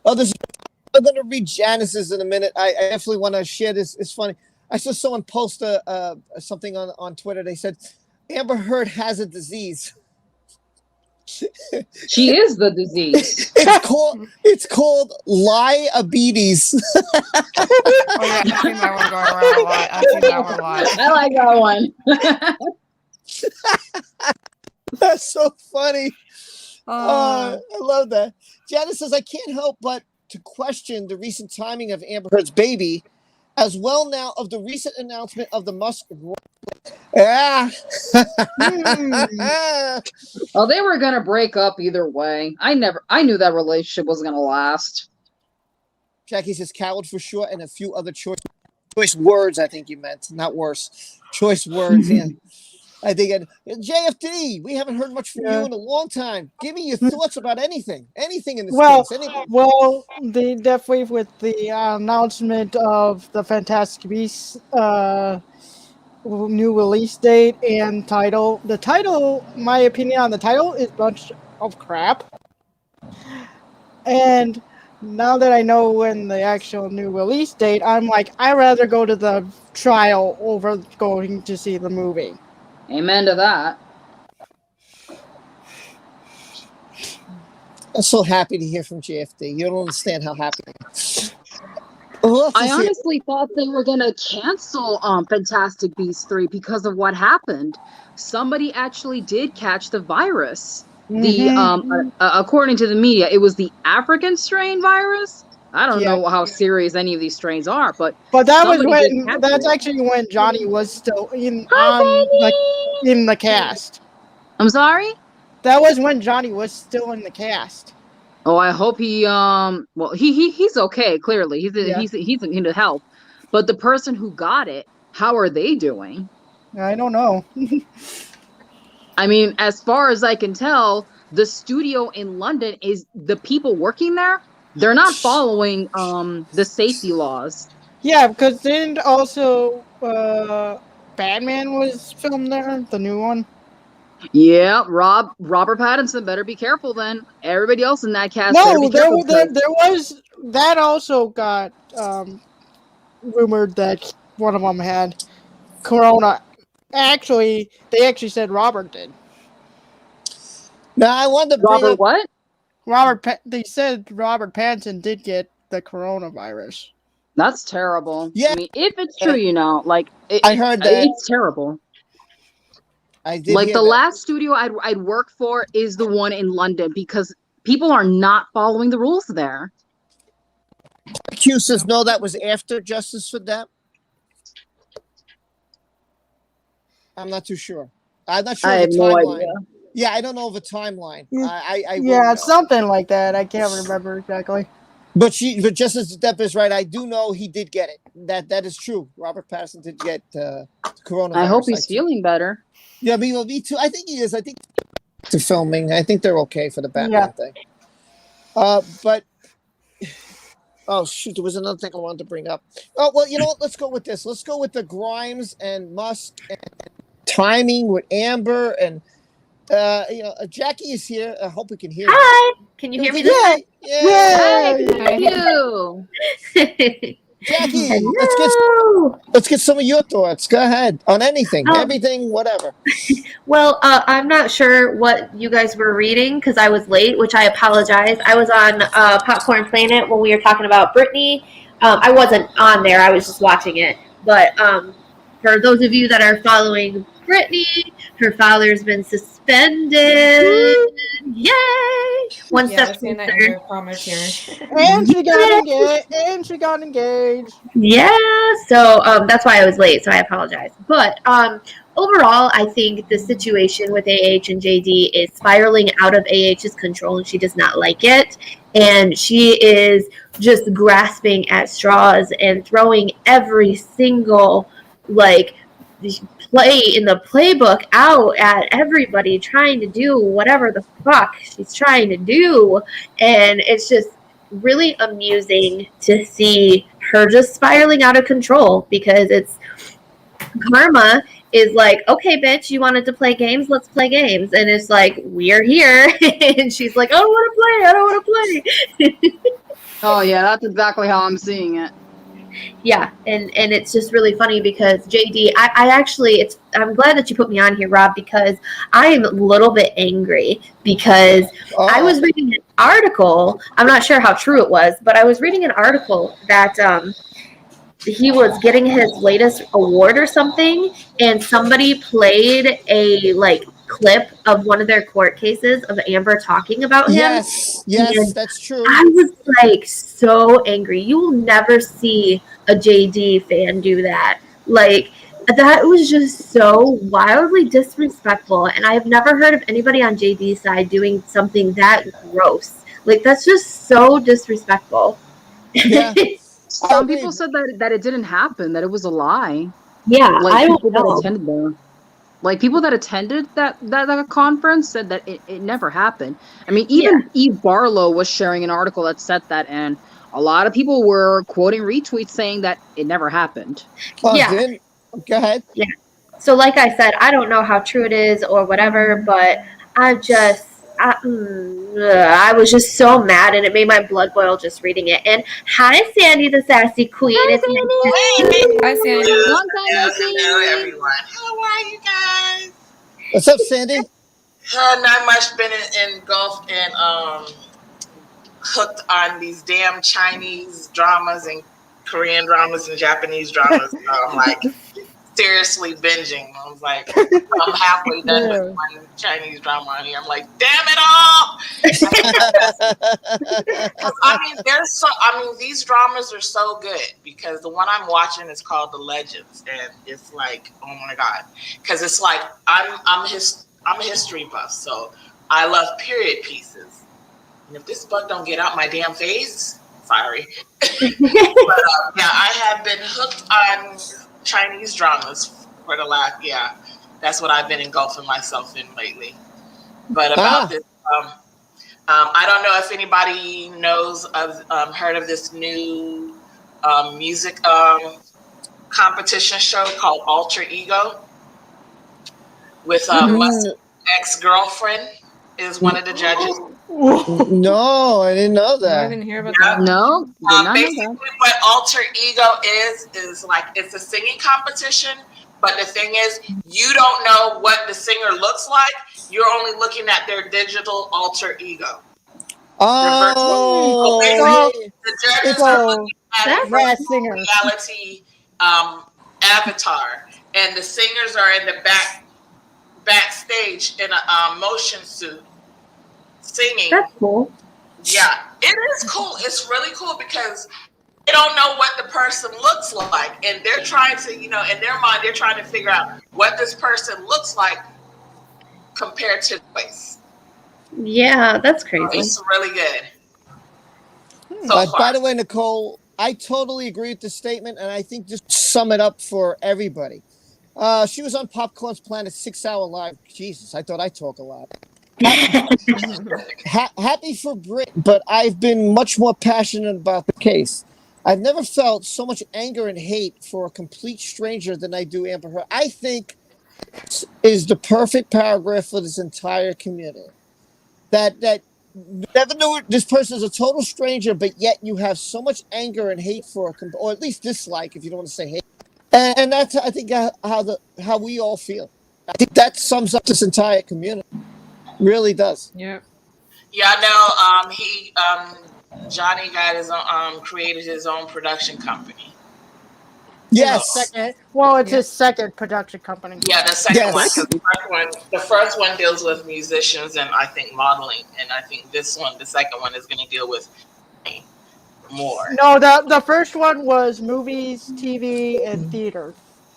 Oh, I'm going to read Janice's in a minute. I definitely want to share this. It's funny. I saw someone post something on Twitter. They said, Amber Heard has a disease. She is the disease. It's called liabetes. Oh yeah, I've seen that one going around a lot. I've seen that one a lot. I like that one. That's so funny. I love that. Janice says, I can't help but to question the recent timing of Amber Heard's baby, as well now of the recent announcement of the Musk. Ah. Oh, they were gonna break up either way. I knew that relationship was gonna last. Jackie says coward for sure, and a few other choice words. I think you meant, not worse. Choice words. Yeah. I think JFD. We haven't heard much from you in a long time. Give me your thoughts about anything in this case. Anything. Well, they definitely with the announcement of the Fantastic Beasts new release date and title. The title, my opinion on the title, is a bunch of crap. And now that I know when the actual new release date, I'm like, I'd rather go to the trial over going to see the movie. Amen to that. I'm so happy to hear from JFD. You don't understand how happy I am. I honestly thought they were going to cancel Fantastic Beasts 3 because of what happened. Somebody actually did catch the virus. According to the media, it was the African strain virus. I don't know how serious any of these strains are, but that was that's actually when Johnny was still in the cast. I'm sorry? That was when Johnny was still in the cast. Oh, I hope he he's okay, clearly. He's in help. But the person who got it, how are they doing? I don't know. I mean, as far as I can tell, the studio in London is the people working there, they're not following the safety laws. Yeah, because didn't also Batman was filmed there, the new one? Yeah, Robert Pattinson better be careful then. Everybody else in that cast. No, there was that also got rumored that one of them had corona. Actually, they actually said Robert did. Now I wanted to bring up what? They said Robert Pattinson did get the coronavirus. That's terrible. Yeah, I mean, if it's true, I heard that it's terrible. I did. Like the last studio I'd work for is the one in London because people are not following the rules there. Q says no, that was after Justice for Depp. I'm not too sure. I'm not sure. I have no idea. Yeah, I don't know of a timeline. I Yeah, wouldn't know. something like that. I can't remember exactly. But just as Depp is right, I do know he did get it. That is true. Robert Pattinson did get coronavirus. I hope he's feeling better. Yeah, me too. I think he is. I think to filming. I think they're okay for the Batman thing. But oh shoot, there was another thing I wanted to bring up. Oh well, you know what? Let's go with this. Let's go with the Grimes and Musk and timing with Amber and Jackie is here. I hope we can hear. Hi, can you hear me? Yeah, Thank you. Jackie, let's get some of your thoughts. Go ahead on anything, everything, whatever. Well, I'm not sure what you guys were reading because I was late, which I apologize. I was on Popcorn Planet when we were talking about Britney. I wasn't on there; I was just watching it. But for those of you that are following Britney, her father's been suspended. Yay! One step closer. And she got engaged. Yeah, so that's why I was late, so I apologize. But overall, I think the situation with AH and JD is spiraling out of AH's control, and she does not like it. And she is just grasping at straws and throwing every single, play in the playbook out at everybody, trying to do whatever the fuck she's trying to do. And it's just really amusing to see her just spiraling out of control because it's karma is like, okay, bitch, you wanted to play games, let's play games. And it's like, we're here. And she's like, I don't want to play. Oh yeah, that's exactly how I'm seeing it. Yeah, and it's just really funny because JD, I'm glad that you put me on here, Rob, because I am a little bit angry because I was reading an article. I'm not sure how true it was, but I was reading an article that he was getting his latest award or something, and somebody played a clip of one of their court cases of Amber talking about him. Yes, and that's true. I was so angry. You will never see a JD fan do that. That was just so wildly disrespectful, and I've never heard of anybody on JD's side doing something that gross. That's just so disrespectful. Yeah. Some people said that it didn't happen, that it was a lie. Yeah, I don't people know. that attended there. People that attended that conference said that it never happened. I mean, even Eve Barlow was sharing an article that said that, and a lot of people were quoting retweets saying that it never happened. Go ahead. Yeah. So like I said, I don't know how true it is or whatever, but I was just so mad, and it made my blood boil just reading it. And hi, Sandy, the sassy queen. Hi, Sandy. Hello, everyone. How are you guys? What's up, Sandy? Not much. Been engulfed and hooked on these damn Chinese dramas and Korean dramas and Japanese dramas. I'm seriously binging. I was I'm halfway done with one Chinese drama on here. I'm like, damn it all! These dramas are so good because the one I'm watching is called The Legends, and it's oh my god, because it's I'm a history buff, so I love period pieces. And if this bug don't get out my damn face, sorry. But I have been hooked on Chinese dramas for the last, that's what I've been engulfing myself in lately. But about this, I don't know if anybody knows of, heard of this new music competition show called Alter Ego with Musk's ex-girlfriend is one of the judges. No, I didn't know that. I didn't hear about that. No. Basically, what Alter Ego is it's a singing competition, but the thing is, you don't know what the singer looks like. You're only looking at their digital alter ego. Oh, the judges are looking at a reality avatar, and the singers are in the backstage in a motion suit singing. That's cool. Yeah, it is cool. It's really cool because they don't know what the person looks like, and they're trying to, in their mind, they're trying to figure out what this person looks like compared to Voice. Yeah, that's crazy. It's really good. So far. By the way, Nicole, I totally agree with the statement, and I think just sum it up for everybody. She was on Popcorn's Planet 6 Hour Live. Jesus, I thought I talk a lot. Happy for Brit, but I've been much more passionate about the case. I've never felt so much anger and hate for a complete stranger than I do Amber Heard. I think this is the perfect paragraph for this entire community. That you never knew this person is a total stranger, but yet you have so much anger and hate for, or at least dislike, if you don't want to say hate. And that's, I think, how we all feel. I think that sums up this entire community. Really does. Yeah. Yeah, I know. Johnny got his own, created his own production company. Yes. It's his second production company. Yeah, the second one, because the first one deals with musicians and I think modeling, and I think the second one, is going to deal with more. No, the first one was movies, TV, and theater.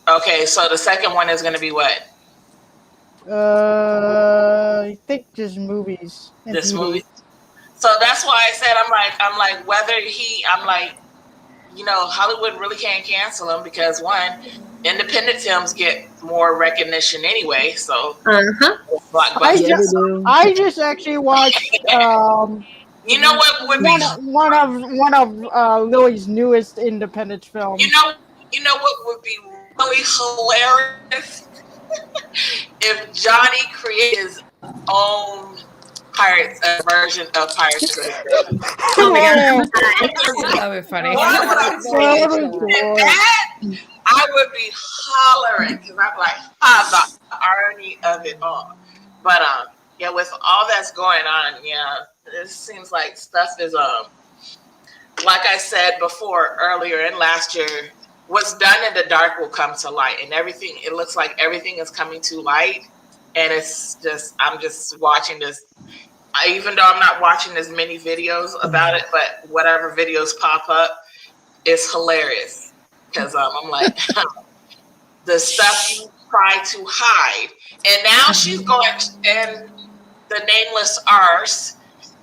Okay, so the second one is going to be what? I think just movies. This movie. So that's why I said I'm like Hollywood really can't cancel him because one, independent films get more recognition anyway. So I just actually watched. You know what would be one of Lily's newest independent films. You know what would be really hilarious if Johnny created his own version of Pirates of the Caribbean. Oh my god, that would be funny. I would be hollering because I'm like, the irony of it all. But yeah, with all that's going on, yeah, it seems like stuff is like I said before earlier and last year, what's done in the dark will come to light, and everything. It looks like everything is coming to light, and it's just I'm just watching this. Even though I'm not watching as many videos about it, but whatever videos pop up, it's hilarious because I'm like the stuff you try to hide, and now she's going and the nameless arse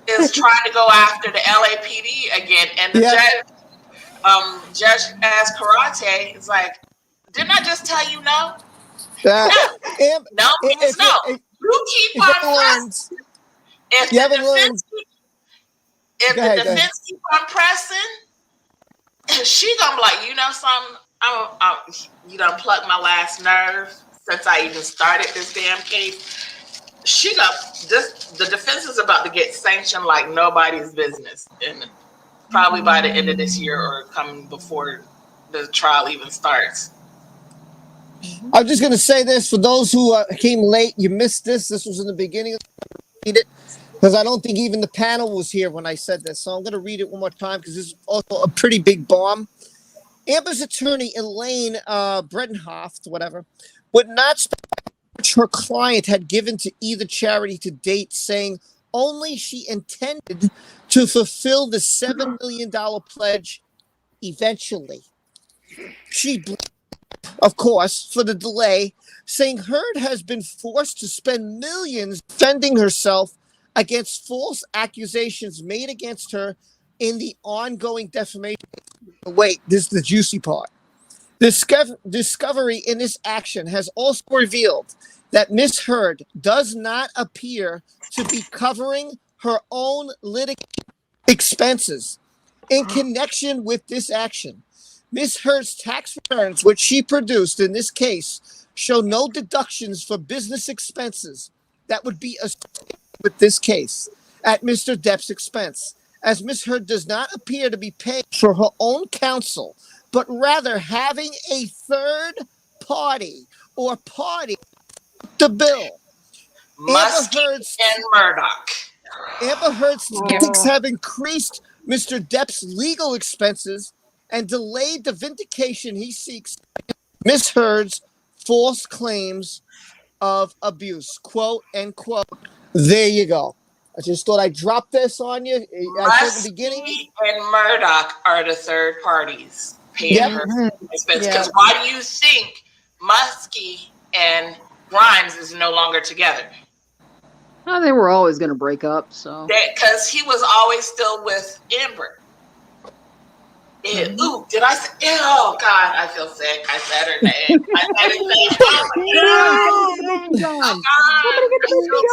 is trying to go after the LAPD again, and the judge as karate is like, didn't I just tell you no? No means no. You keep on pressing. If the defense keep on pressing, she gonna be like, you know something? You done plucked my last nerve since I even started this damn case. The defense is about to get sanctioned like nobody's business, and probably by the end of this year or coming before the trial even starts. I'm just going to say this for those who came late. You missed this. This was in the beginning. Read it because I don't think even the panel was here when I said this. So I'm going to read it one more time because this is also a pretty big bomb. Amber's attorney, Elaine Bredenhoft, whatever, would not her client had given to either charity to date, saying only she intended to fulfill the $7 million pledge eventually. She, of course, for the delay, saying Heard has been forced to spend millions defending herself against false accusations made against her in the ongoing defamation. Wait, this is the juicy part. Discovery in this action has also revealed that Miss Heard does not appear to be covering her own litigation expenses in connection with this action. Miss Heard's tax returns, which she produced in this case, show no deductions for business expenses that would be associated with this case at Mr. Depp's expense, as Miss Heard does not appear to be paying for her own counsel, but rather having a third party or party the bill. And Murdoch. Amber Heard's tactics have increased Mr. Depp's legal expenses and delayed the vindication he seeks. Miss Heard's false claims of abuse, quote and quote. There you go. I just thought I'd drop this on you. I said at the beginning. And Murdoch are the third parties paying her expenses. Because why do you think Muskie and Grimes is no longer together? Oh, they were always going to break up, so. Because he was always still with Amber. Ooh, did I say? Oh God, I feel sick. I said her name. I said his name. Oh my God! Oh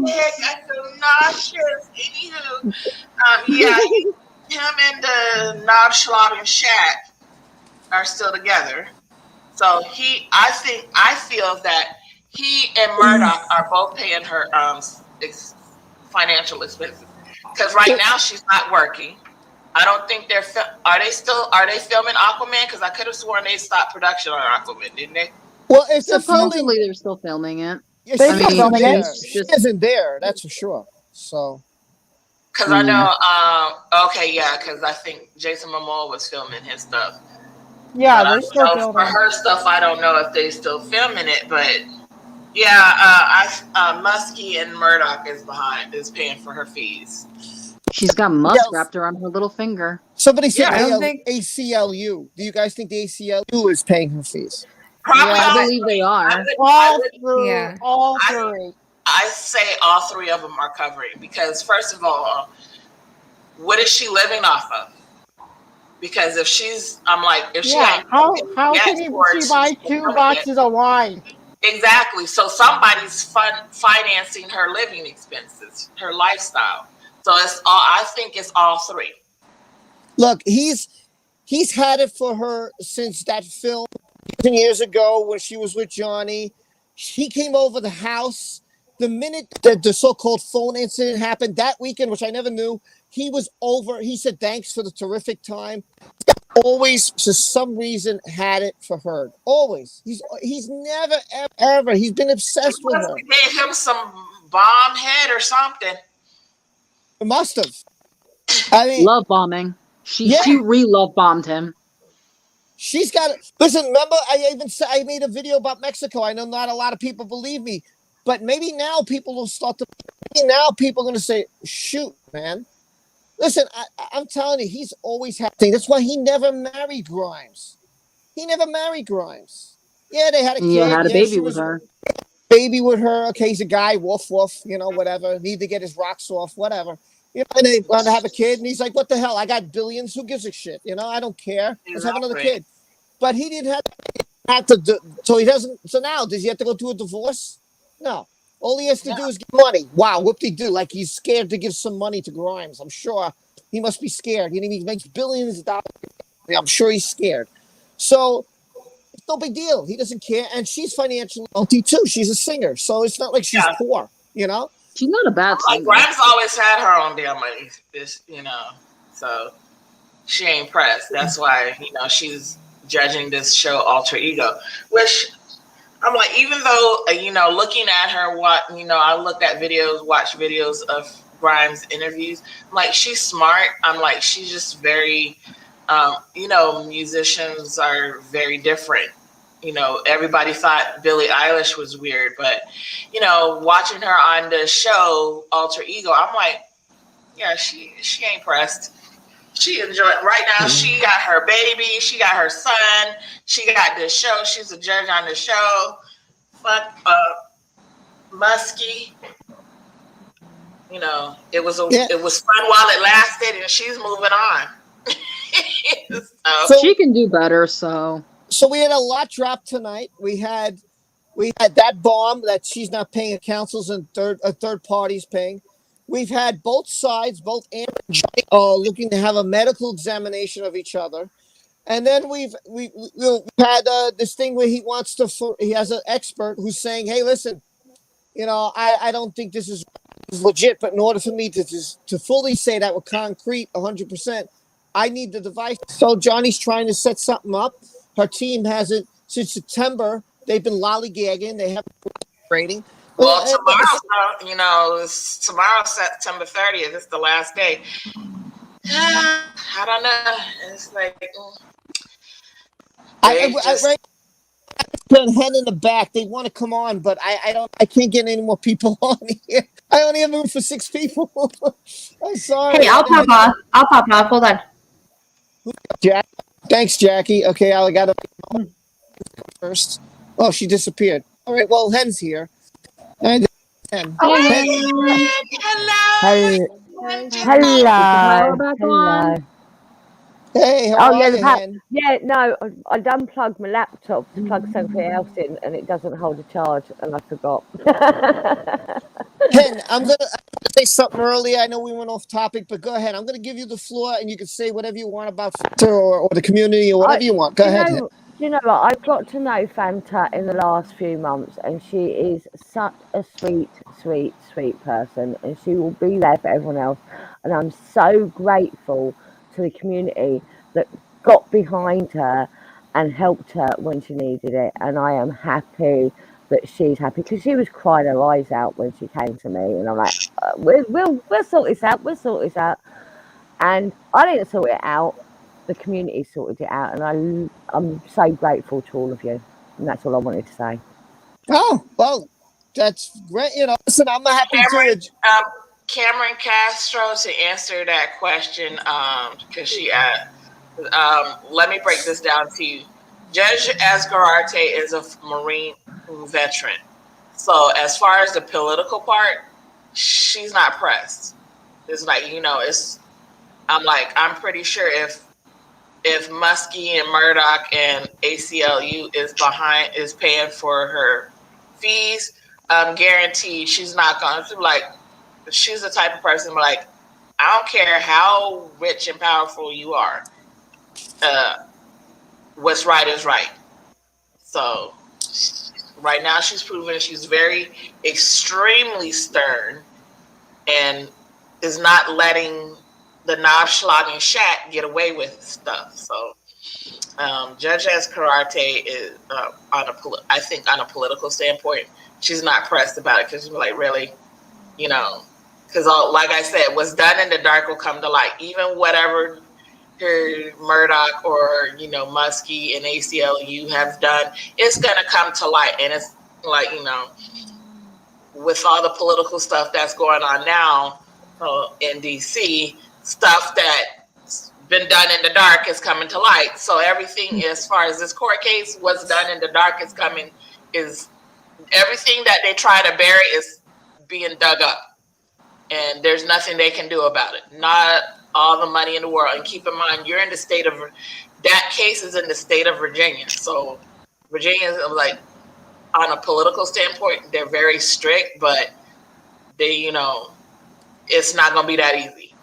God! I feel nauseous. Anywho, yeah, him and the Knob Schlaub and Shaq are still together. So I feel that he and Murdoch are both paying her financial expenses because right now she's not working. I don't think are they filming Aquaman? Because I could have sworn they stopped production on Aquaman, didn't they? Well, if they're Supposedly filming, they're still filming it. yeah, They're she still isn't filming there. it. She isn't there. That's for sure. So. Because I know, okay, yeah, because I think Jason Momoa was filming his stuff. Yeah, But they're still for filming. her stuff, I don't know if they still filming it, but yeah, Muskie and Murdoch is paying for her fees. She's got musk wrapped around her little finger. Somebody said I don't think ACLU. Do you guys think the ACLU is paying her fees? Probably, I believe they are. All three. I say all three of them are covering because, first of all, what is she living off of? Because if she's, I'm like, if she ain't, how can she buy 2 boxes of wine? Exactly. So somebody's financing her living expenses, her lifestyle. So it's all. I think it's all three. Look, he's had it for her since that film years ago when she was with Johnny. He came over the house the minute that the so-called phone incident happened that weekend, which I never knew. He was over. He said thanks for the terrific time. Always, for some reason, had it for her. Always. He's never ever. He's been obsessed with her. Gave him some bomb head or something. It must have. I mean, love bombing. She re-love bombed him. She's got it. Listen, remember, I made a video about Mexico. I know not a lot of people believe me, but maybe now people will start to. Maybe now people are going to say, "Shoot, man." Listen, I'm telling you, he's always had things. That's why he never married Grimes. He never married Grimes. Yeah, they had a kid. Yeah, had a baby with her. Baby with her. Okay, he's a guy. Woof woof. You know, whatever. Need to get his rocks off. Whatever. You know, and they want to have a kid, and he's like, "What the hell? I got billions. Who gives a shit? You know, I don't care. Let's have another kid." But he didn't have to do. So he doesn't. So now, does he have to go through a divorce? No. All he has to do is give money. Wow, whoop-de-doo. Like he's scared to give some money to Grimes. I'm sure he must be scared. You know, he makes billions of dollars. I'm sure he's scared. So it's no big deal. He doesn't care. And she's financially wealthy too. She's a singer. So it's not like she's poor, you know? She's not a bad singer. Grimes always had her own damn money. You know, so she ain't pressed. That's why, you know, she's judging this show Alter Ego, which I'm like, even though, you know, looking at her, I looked at watched videos of Grimes interviews. I'm like, she's smart. I'm like, she's just very, you know, musicians are very different. You know, everybody thought Billie Eilish was weird, but, you know, watching her on the show Alter Ego, I'm like, yeah, she ain't pressed. She enjoyed right now. She got her baby. She got her son. She got this show. She's a judge on the show. Fuck Muskie. You know, it was fun while it lasted, and she's moving on. So she can do better. So we had a lot drop tonight. We had that bomb that she's not paying councils and third parties paying. We've had both sides, both Amber and Johnny, looking to have a medical examination of each other. And then we've had this thing where he has an expert who's saying, hey, listen, you know, I don't think this is legit, but in order for me to fully say that with concrete 100%, I need the device. So Johnny's trying to set something up. Her team hasn't, since September, they've been lollygagging. They haven't rating. Well, tomorrow's September 30th. It's the last day. I don't know. It's like head in the back. They want to come on, but I can't get any more people on here. I only have room for 6 people. I'm sorry. Hey, I'll pop off. Hold on. Jack. Thanks, Jackie. Okay, I got to first. Oh, she disappeared. All right. Well, Hen's here. And Ken. Hey, Ken. Hello. Hello. back Hello. on. Hey, how Oh are yeah, you, Hen? yeah. No, I'd unplugged my laptop to plug something else in, and it doesn't hold a charge, and I forgot. Hen, I'm gonna say something earlier. I know we went off topic, but go ahead. I'm gonna give you the floor, and you can say whatever you want about Fanta or the community or whatever you want. Go ahead, Hen. Do you know what? I've got to know Fanta in the last few months, and she is such a sweet, sweet, sweet person, and she will be there for everyone else. And I'm so grateful to the community that got behind her and helped her when she needed it. And I am happy that she's happy because she was crying her eyes out when she came to me, and I'm like, we'll sort this out. We'll sort this out. And I didn't sort it out. The community sorted it out, and I'm so grateful to all of you. And that's all I wanted to say. Oh, well, that's great. Listen, I'm happy to. Cameron Castro, to answer that question, because she asked, let me break this down to you. Judge Escarate is a Marine veteran. So as far as the political part, she's not pressed. It's like, I'm pretty sure if Muskie and Murdoch and ACLU is paying for her fees, guaranteed she's not going through, like, she's the type of person like, I don't care how rich and powerful you are. What's right is right. So right now she's proven she's very extremely stern and is not letting the knobschlagen shat get away with stuff. So Judge Escarate is I think on a political standpoint, she's not pressed about it because she's like, really, because like I said, what's done in the dark will come to light. Even whatever her Murdoch or Muskie and ACLU have done, it's gonna come to light. And it's like, with all the political stuff that's going on now in DC, stuff that's been done in the dark is coming to light. So everything as far as this court case, what's done in the dark is everything that they try to bury is being dug up. And there's nothing they can do about it. Not all the money in the world. And keep in mind, you're in the state of, that case is in the state of Virginia. So Virginia is like, on a political standpoint, they're very strict, but they, it's not going to be that easy.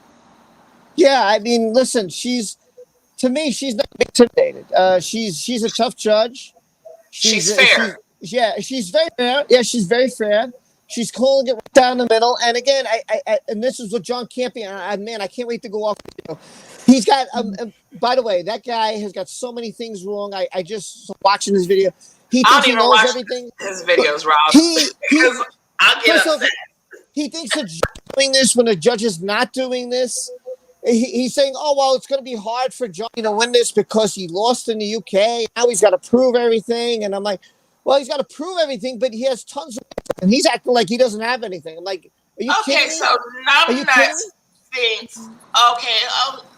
Yeah, I mean, listen, to me, she's not intimidated. She's a tough judge. She's fair. She's very fair. Yeah, she's very fair. She's calling it right down the middle. And again, and this is what John Campion. Man, I can't wait to go off. He's got. By the way, that guy has got so many things wrong. I just watching his video. He thinks he knows everything. His videos, Rob. I'll get upset. He thinks the judge is doing this when the judge is not doing this. He's saying, "Oh well, it's going to be hard for Johnny to win this because he lost in the UK. Now he's got to prove everything." And I'm like, "Well, he's got to prove everything, but he has tons of, and he's acting like he doesn't have anything." I'm like, "Are you kidding me?" So numbnuts thinks, okay,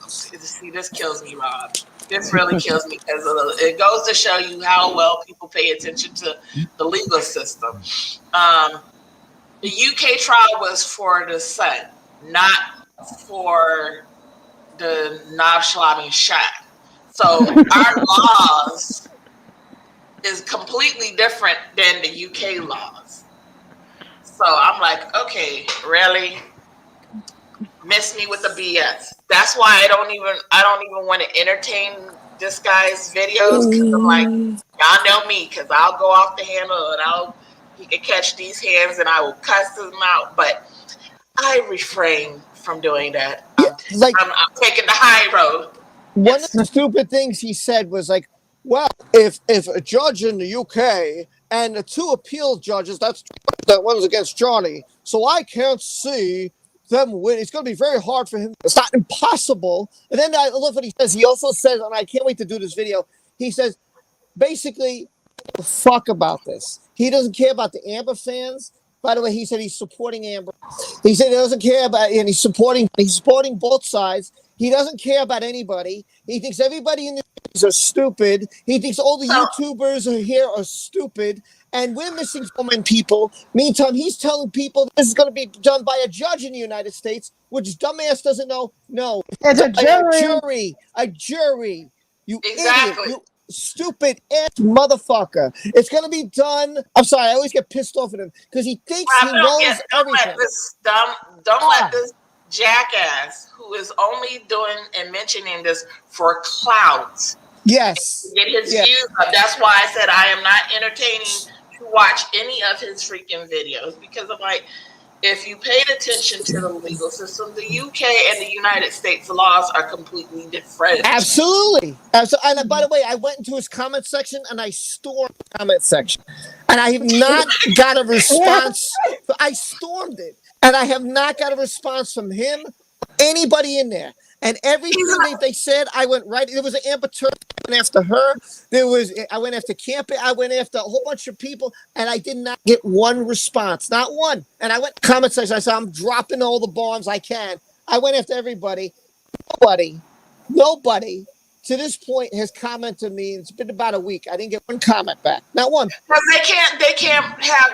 see, this kills me, Rob. This really kills me because it goes to show you how well people pay attention to the legal system. The UK trial was for the son, not for the knobschlagen shot. So our laws is completely different than the UK laws. So I'm like, okay, really? Miss me with the BS. That's why I don't even want to entertain this guy's videos, because I'm like, y'all know me, because I'll go off the handle and he can catch these hands and I will cuss him out. But I refrain from doing that. I'm taking the high road. One of the stupid things he said was like, well, if a judge in the UK and the two appeal judges, that one's against Johnny, so I can't see them win. It's going to be very hard for him. It's not impossible. And then I love what he says. He also says, and I can't wait to do this video, he says, basically, fuck about this. He doesn't care about the Amber fans. By the way, he said he's supporting Amber. He said he doesn't care about, and he's supporting both sides. He doesn't care about anybody. He thinks everybody in the news are stupid. He thinks all the YouTubers are here are stupid, and we're missing so many people. Meantime, he's telling people this is going to be done by a judge in the United States, which dumbass doesn't know. No, It's a jury. A jury. You Exactly. idiot. You stupid ass motherfucker. It's going to be done. I'm sorry. I always get pissed off at him because he thinks he knows everything. Don't let this jackass who is only doing and mentioning this for clout. Yes. Get his views up. That's why I said I am not entertaining to watch any of his freaking videos, because I'm like, if you paid attention to the legal system, the UK and the United States laws are completely different. Absolutely. And by the way, I went into his comment section and I stormed the comment section. And I have not got a response. I stormed it. And I have not got a response from him or anybody in there. And everything that they said, I went right. There was an Amber Turk. I went after her. I went after Camping. I went after a whole bunch of people, and I did not get one response, not one. And I went to the comment section. I said, I'm dropping all the bombs I can. I went after everybody. Nobody to this point has commented me. It's been about a week. I didn't get one comment back, not one. Because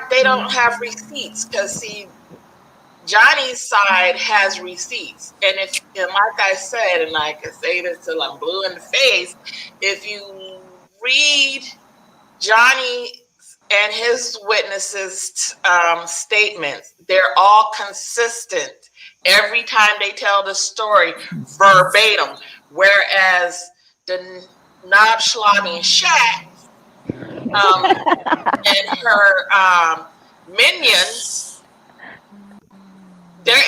they don't have receipts. Because see, Johnny's side has receipts, and like I said, and I can say this till I'm blue in the face, if you read Johnny and his witnesses' statements, they're all consistent every time they tell the story verbatim, whereas the Knob Schlobby and Shaq and her minions,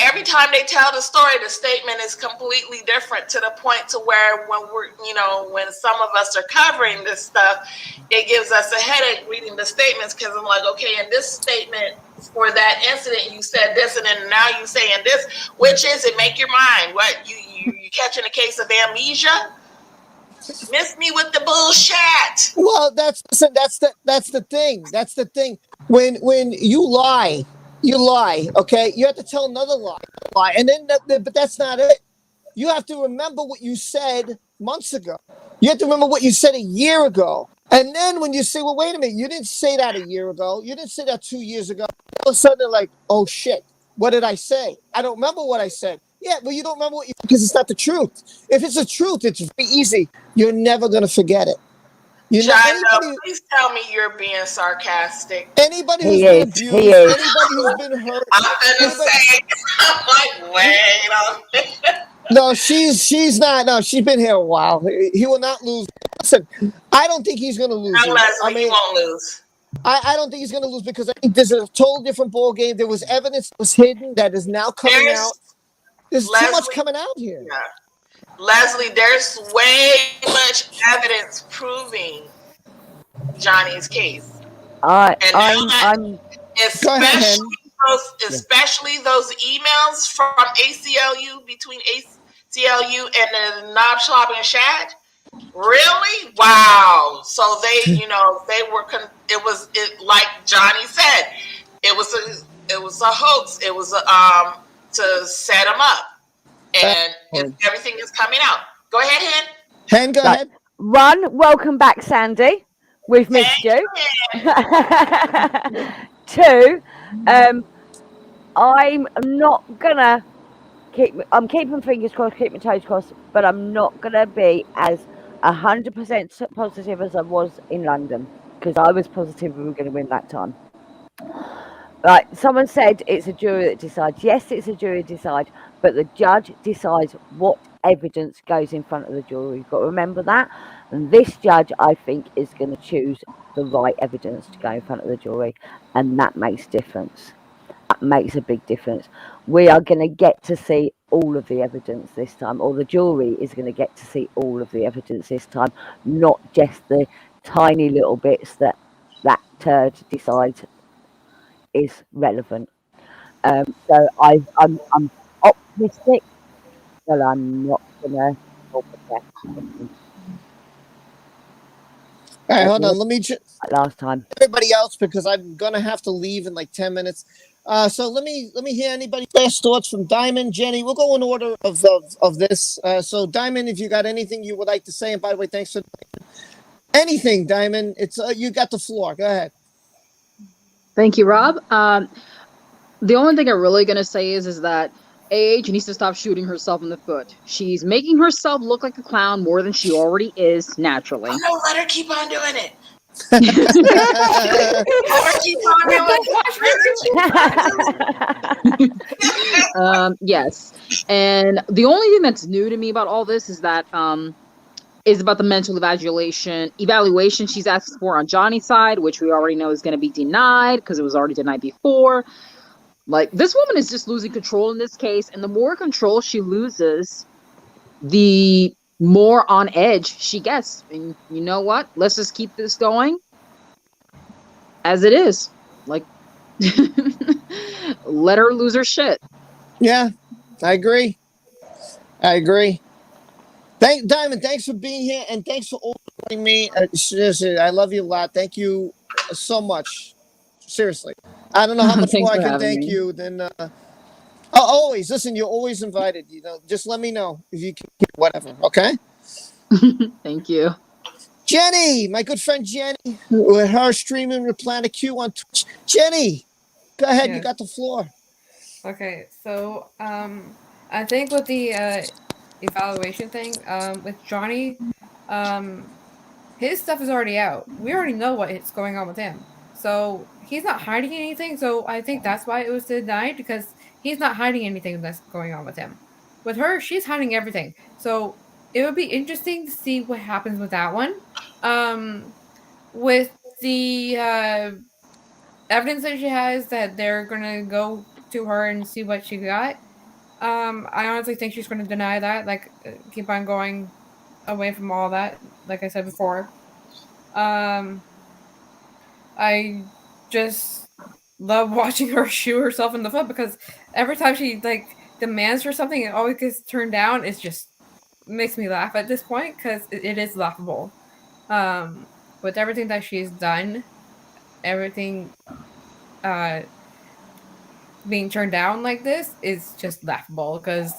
every time they tell the story, the statement is completely different, to the point to where when some of us are covering this stuff, it gives us a headache reading the statements, because I'm like, okay, in this statement for that incident, you said this, and then now you saying this. Which is it? Make your mind. What you catching a case of amnesia? Miss me with the bullshit. Well, that's the thing. That's the thing. When you lie. Okay? You have to tell another lie. And then, but that's not it. You have to remember what you said months ago. You have to remember what you said a year ago. And then when you say, well, wait a minute, you didn't say that a year ago. You didn't say that 2 years ago. All of a sudden, they're like, oh, shit. What did I say? I don't remember what I said. Yeah, but you don't remember because it's not the truth. If it's the truth, it's very easy. You're never going to forget it. Please tell me you're being sarcastic. Anybody who's been abused, anybody who's been hurt. I'm like, wait a minute. No, she's not. No, she's been here a while. He will not lose. Listen, I don't think he's going to lose. He won't lose. I don't think he's going to lose, because I think there's a total different ball game. There was evidence that was hidden that is now coming out. There's too much coming out here. Yeah. Leslie, there's way much evidence proving Johnny's case. Especially those emails from ACLU, between ACLU and the Knob Schlobby and Shad. Really? Wow. So they were. Like Johnny said, it was a hoax. It was to set him up. And everything is coming out. Go ahead, Hen. Hen, go ahead. One, welcome back, Sandy. We've missed you. Two, I'm not gonna I'm keeping fingers crossed, keep my toes crossed, but I'm not gonna be as 100% positive as I was in London, because I was positive we were going to win that time. Right, someone said it's a jury that decides. Yes, it's a jury that decides, but the judge decides what evidence goes in front of the jury. You've got to remember that. And this judge, I think, is going to choose the right evidence to go in front of the jury. And that makes a difference. That makes a big difference. We are going to get to see all of the evidence this time, or the jury is going to get to see all of the evidence this time, not just the tiny little bits that turd decides is relevant. So I'm optimistic, but I'm not gonna hold my breath. All right, hold on. Let me last time. Everybody else, because I'm gonna have to leave in like 10 minutes. So let me hear anybody's last thoughts from Diamond, Jenny. We'll go in order of this. So Diamond, if you got anything you would like to say, and by the way, thanks for anything, Diamond. It's you got the floor. Go ahead. Thank you, Rob. The only thing I'm really gonna say is that AH needs to stop shooting herself in the foot. She's making herself look like a clown more than she already is naturally. Oh no, let her keep on doing it. Yes. And the only thing that's new to me about all this is that is about the mental evaluation she's asked for on Johnny's side, which we already know is going to be denied because it was already denied before. Like, this woman is just losing control in this case, and the more control she loses, the more on edge she gets. And you know what? Let's just keep this going as it is. Like, let her lose her shit. Yeah, I agree. Diamond, thanks for being here, and thanks for overjoining me. Seriously, I love you a lot. Thank you so much. Seriously, I don't know how much Thanks more I for can having thank me. you than. Always listen. You're always invited. You know, just let me know if you can. Whatever. Okay. Thank you. Jenny, my good friend Jenny, with her streaming with Planet Q on Twitch. Jenny, go ahead. You Yes. got the floor. Okay, so I think with the evaluation thing, with Johnny, his stuff is already out. We already know what's going on with him. So he's not hiding anything. So I think that's why it was denied, because he's not hiding anything that's going on with him. With her, she's hiding everything. So it would be interesting to see what happens with that one. With the evidence that she has that they're gonna go to her and see what she got. I honestly think she's gonna deny that. Like, keep on going away from all that. Like I said before. I just love watching her shoot herself in the foot, because every time she like demands for something, it always gets turned down. It just makes me laugh at this point, because it is laughable. With everything that she's done, everything being turned down like this is just laughable, because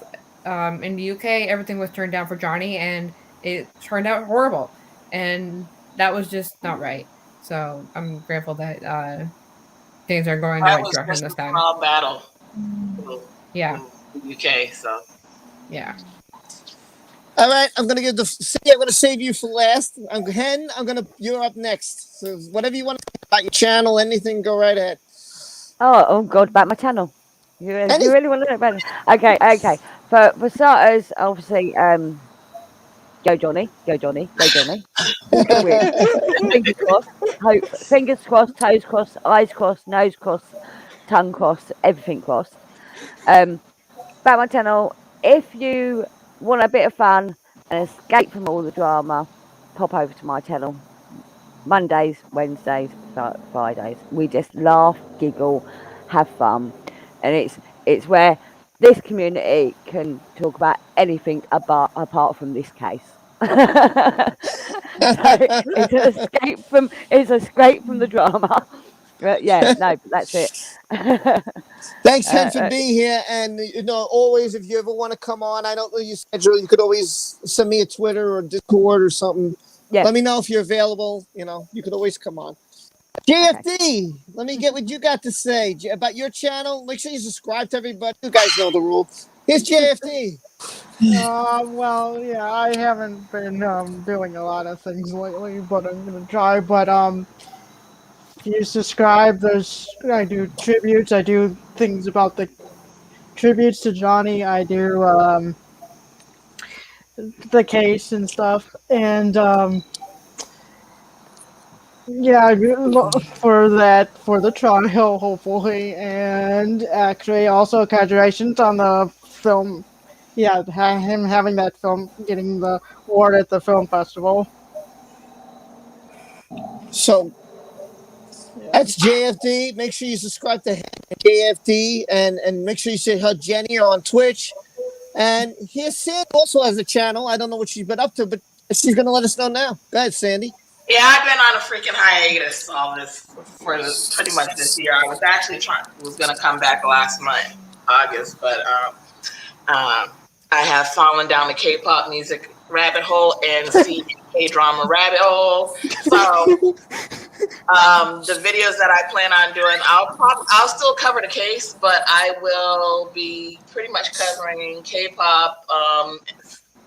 in the UK everything was turned down for Johnny and it turned out horrible, and that was just not right. So I'm grateful that things are going the That right was direction just this a time. small battle. Yeah. In the UK, so. Yeah. All right, I'm gonna give I'm gonna save you for last. Hen, you're up next. So whatever you want to say about your channel, anything, go right ahead. Oh God, about my channel. You really want to know about it? Okay. For starters, obviously, go Johnny. Fingers crossed. Fingers crossed. Toes crossed. Eyes crossed. Nose crossed. Tongue crossed. Everything crossed. About my channel. If you want a bit of fun and escape from all the drama, pop over to my channel. Mondays, Wednesdays, Fridays. We just laugh, giggle, have fun, and it's where this community can talk about anything apart from this case. So it's an escape from the drama. But yeah, no, that's it. Thanks, Hen, for being here. And always, if you ever want to come on, I don't know your schedule. You could always send me a Twitter or Discord or something. Yeah. Let me know if you're available. You could always come on. JFD, let me get what you got to say about your channel. Make sure you subscribe to everybody. You guys know the rules. Here's JFD. Well, yeah, I haven't been doing a lot of things lately, but I'm gonna try. But if you subscribe, I do tributes. I do things about the tributes to Johnny. I do the case and stuff, and yeah, for the trial, hopefully, and actually also congratulations on the film. Yeah, him having that film, getting the award at the film festival. So that's JFD. Make sure you subscribe to JFD and make sure you say her Jenny on Twitch. And here's Sandy also has a channel. I don't know what she's been up to, but she's going to let us know now. Go ahead, Sandy. Yeah, I've been on a freaking hiatus for pretty much this year. I was actually gonna come back last month, August, but I have fallen down the K-pop music rabbit hole and K-drama rabbit hole. So the videos that I plan on doing, I'll still cover the case, but I will be pretty much covering K-pop,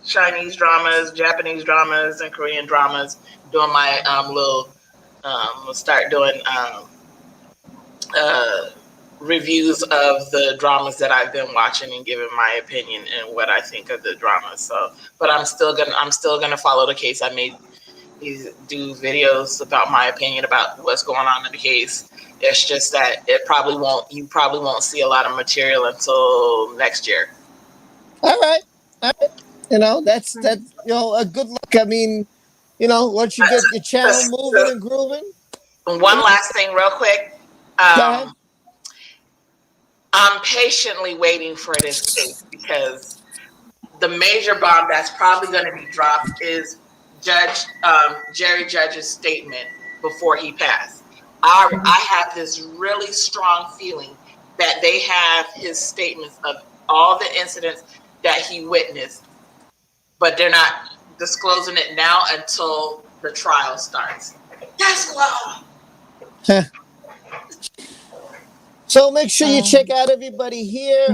Chinese dramas, Japanese dramas, and Korean dramas. Doing my we'll start doing reviews of the dramas that I've been watching and giving my opinion and what I think of the dramas. So, but I'm still gonna follow the case. I may do videos about my opinion about what's going on in the case. It's just that you probably won't see a lot of material until next year. All right. That's a good look. I mean, once you get your channel moving and grooving. One last thing real quick. Go ahead. I'm patiently waiting for this case because the major bomb that's probably going to be dropped is Jerry Judge's statement before he passed. I have this really strong feeling that they have his statements of all the incidents that he witnessed, but they're not disclosing it now until the trial starts. That's why. So make sure you check out everybody here.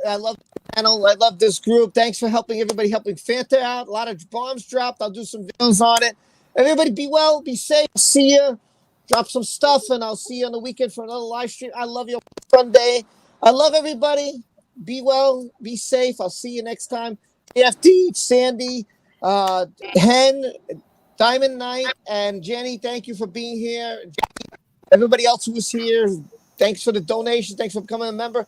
I love the channel. I love this group. Thanks for helping Fanta out. A lot of bombs dropped. I'll do some videos on it. Everybody be well, be safe. See you. Drop some stuff, and I'll see you on the weekend for another live stream. I love you. Fun day. I love everybody. Be well, be safe. I'll see you next time. AFD, Sandy, Hen, Diamond Knight, and Jenny, thank you for being here. Everybody else who was here, thanks for the donation. Thanks for becoming a member.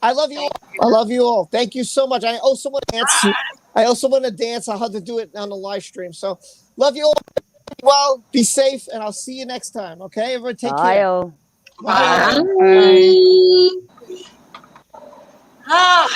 I love you all. I love you all. Thank you so much. I owe someone a dance. I'll have to do it on the live stream. So love you all. Be well, be safe, and I'll see you next time. Okay, everyone, take care. All. Bye. Ah.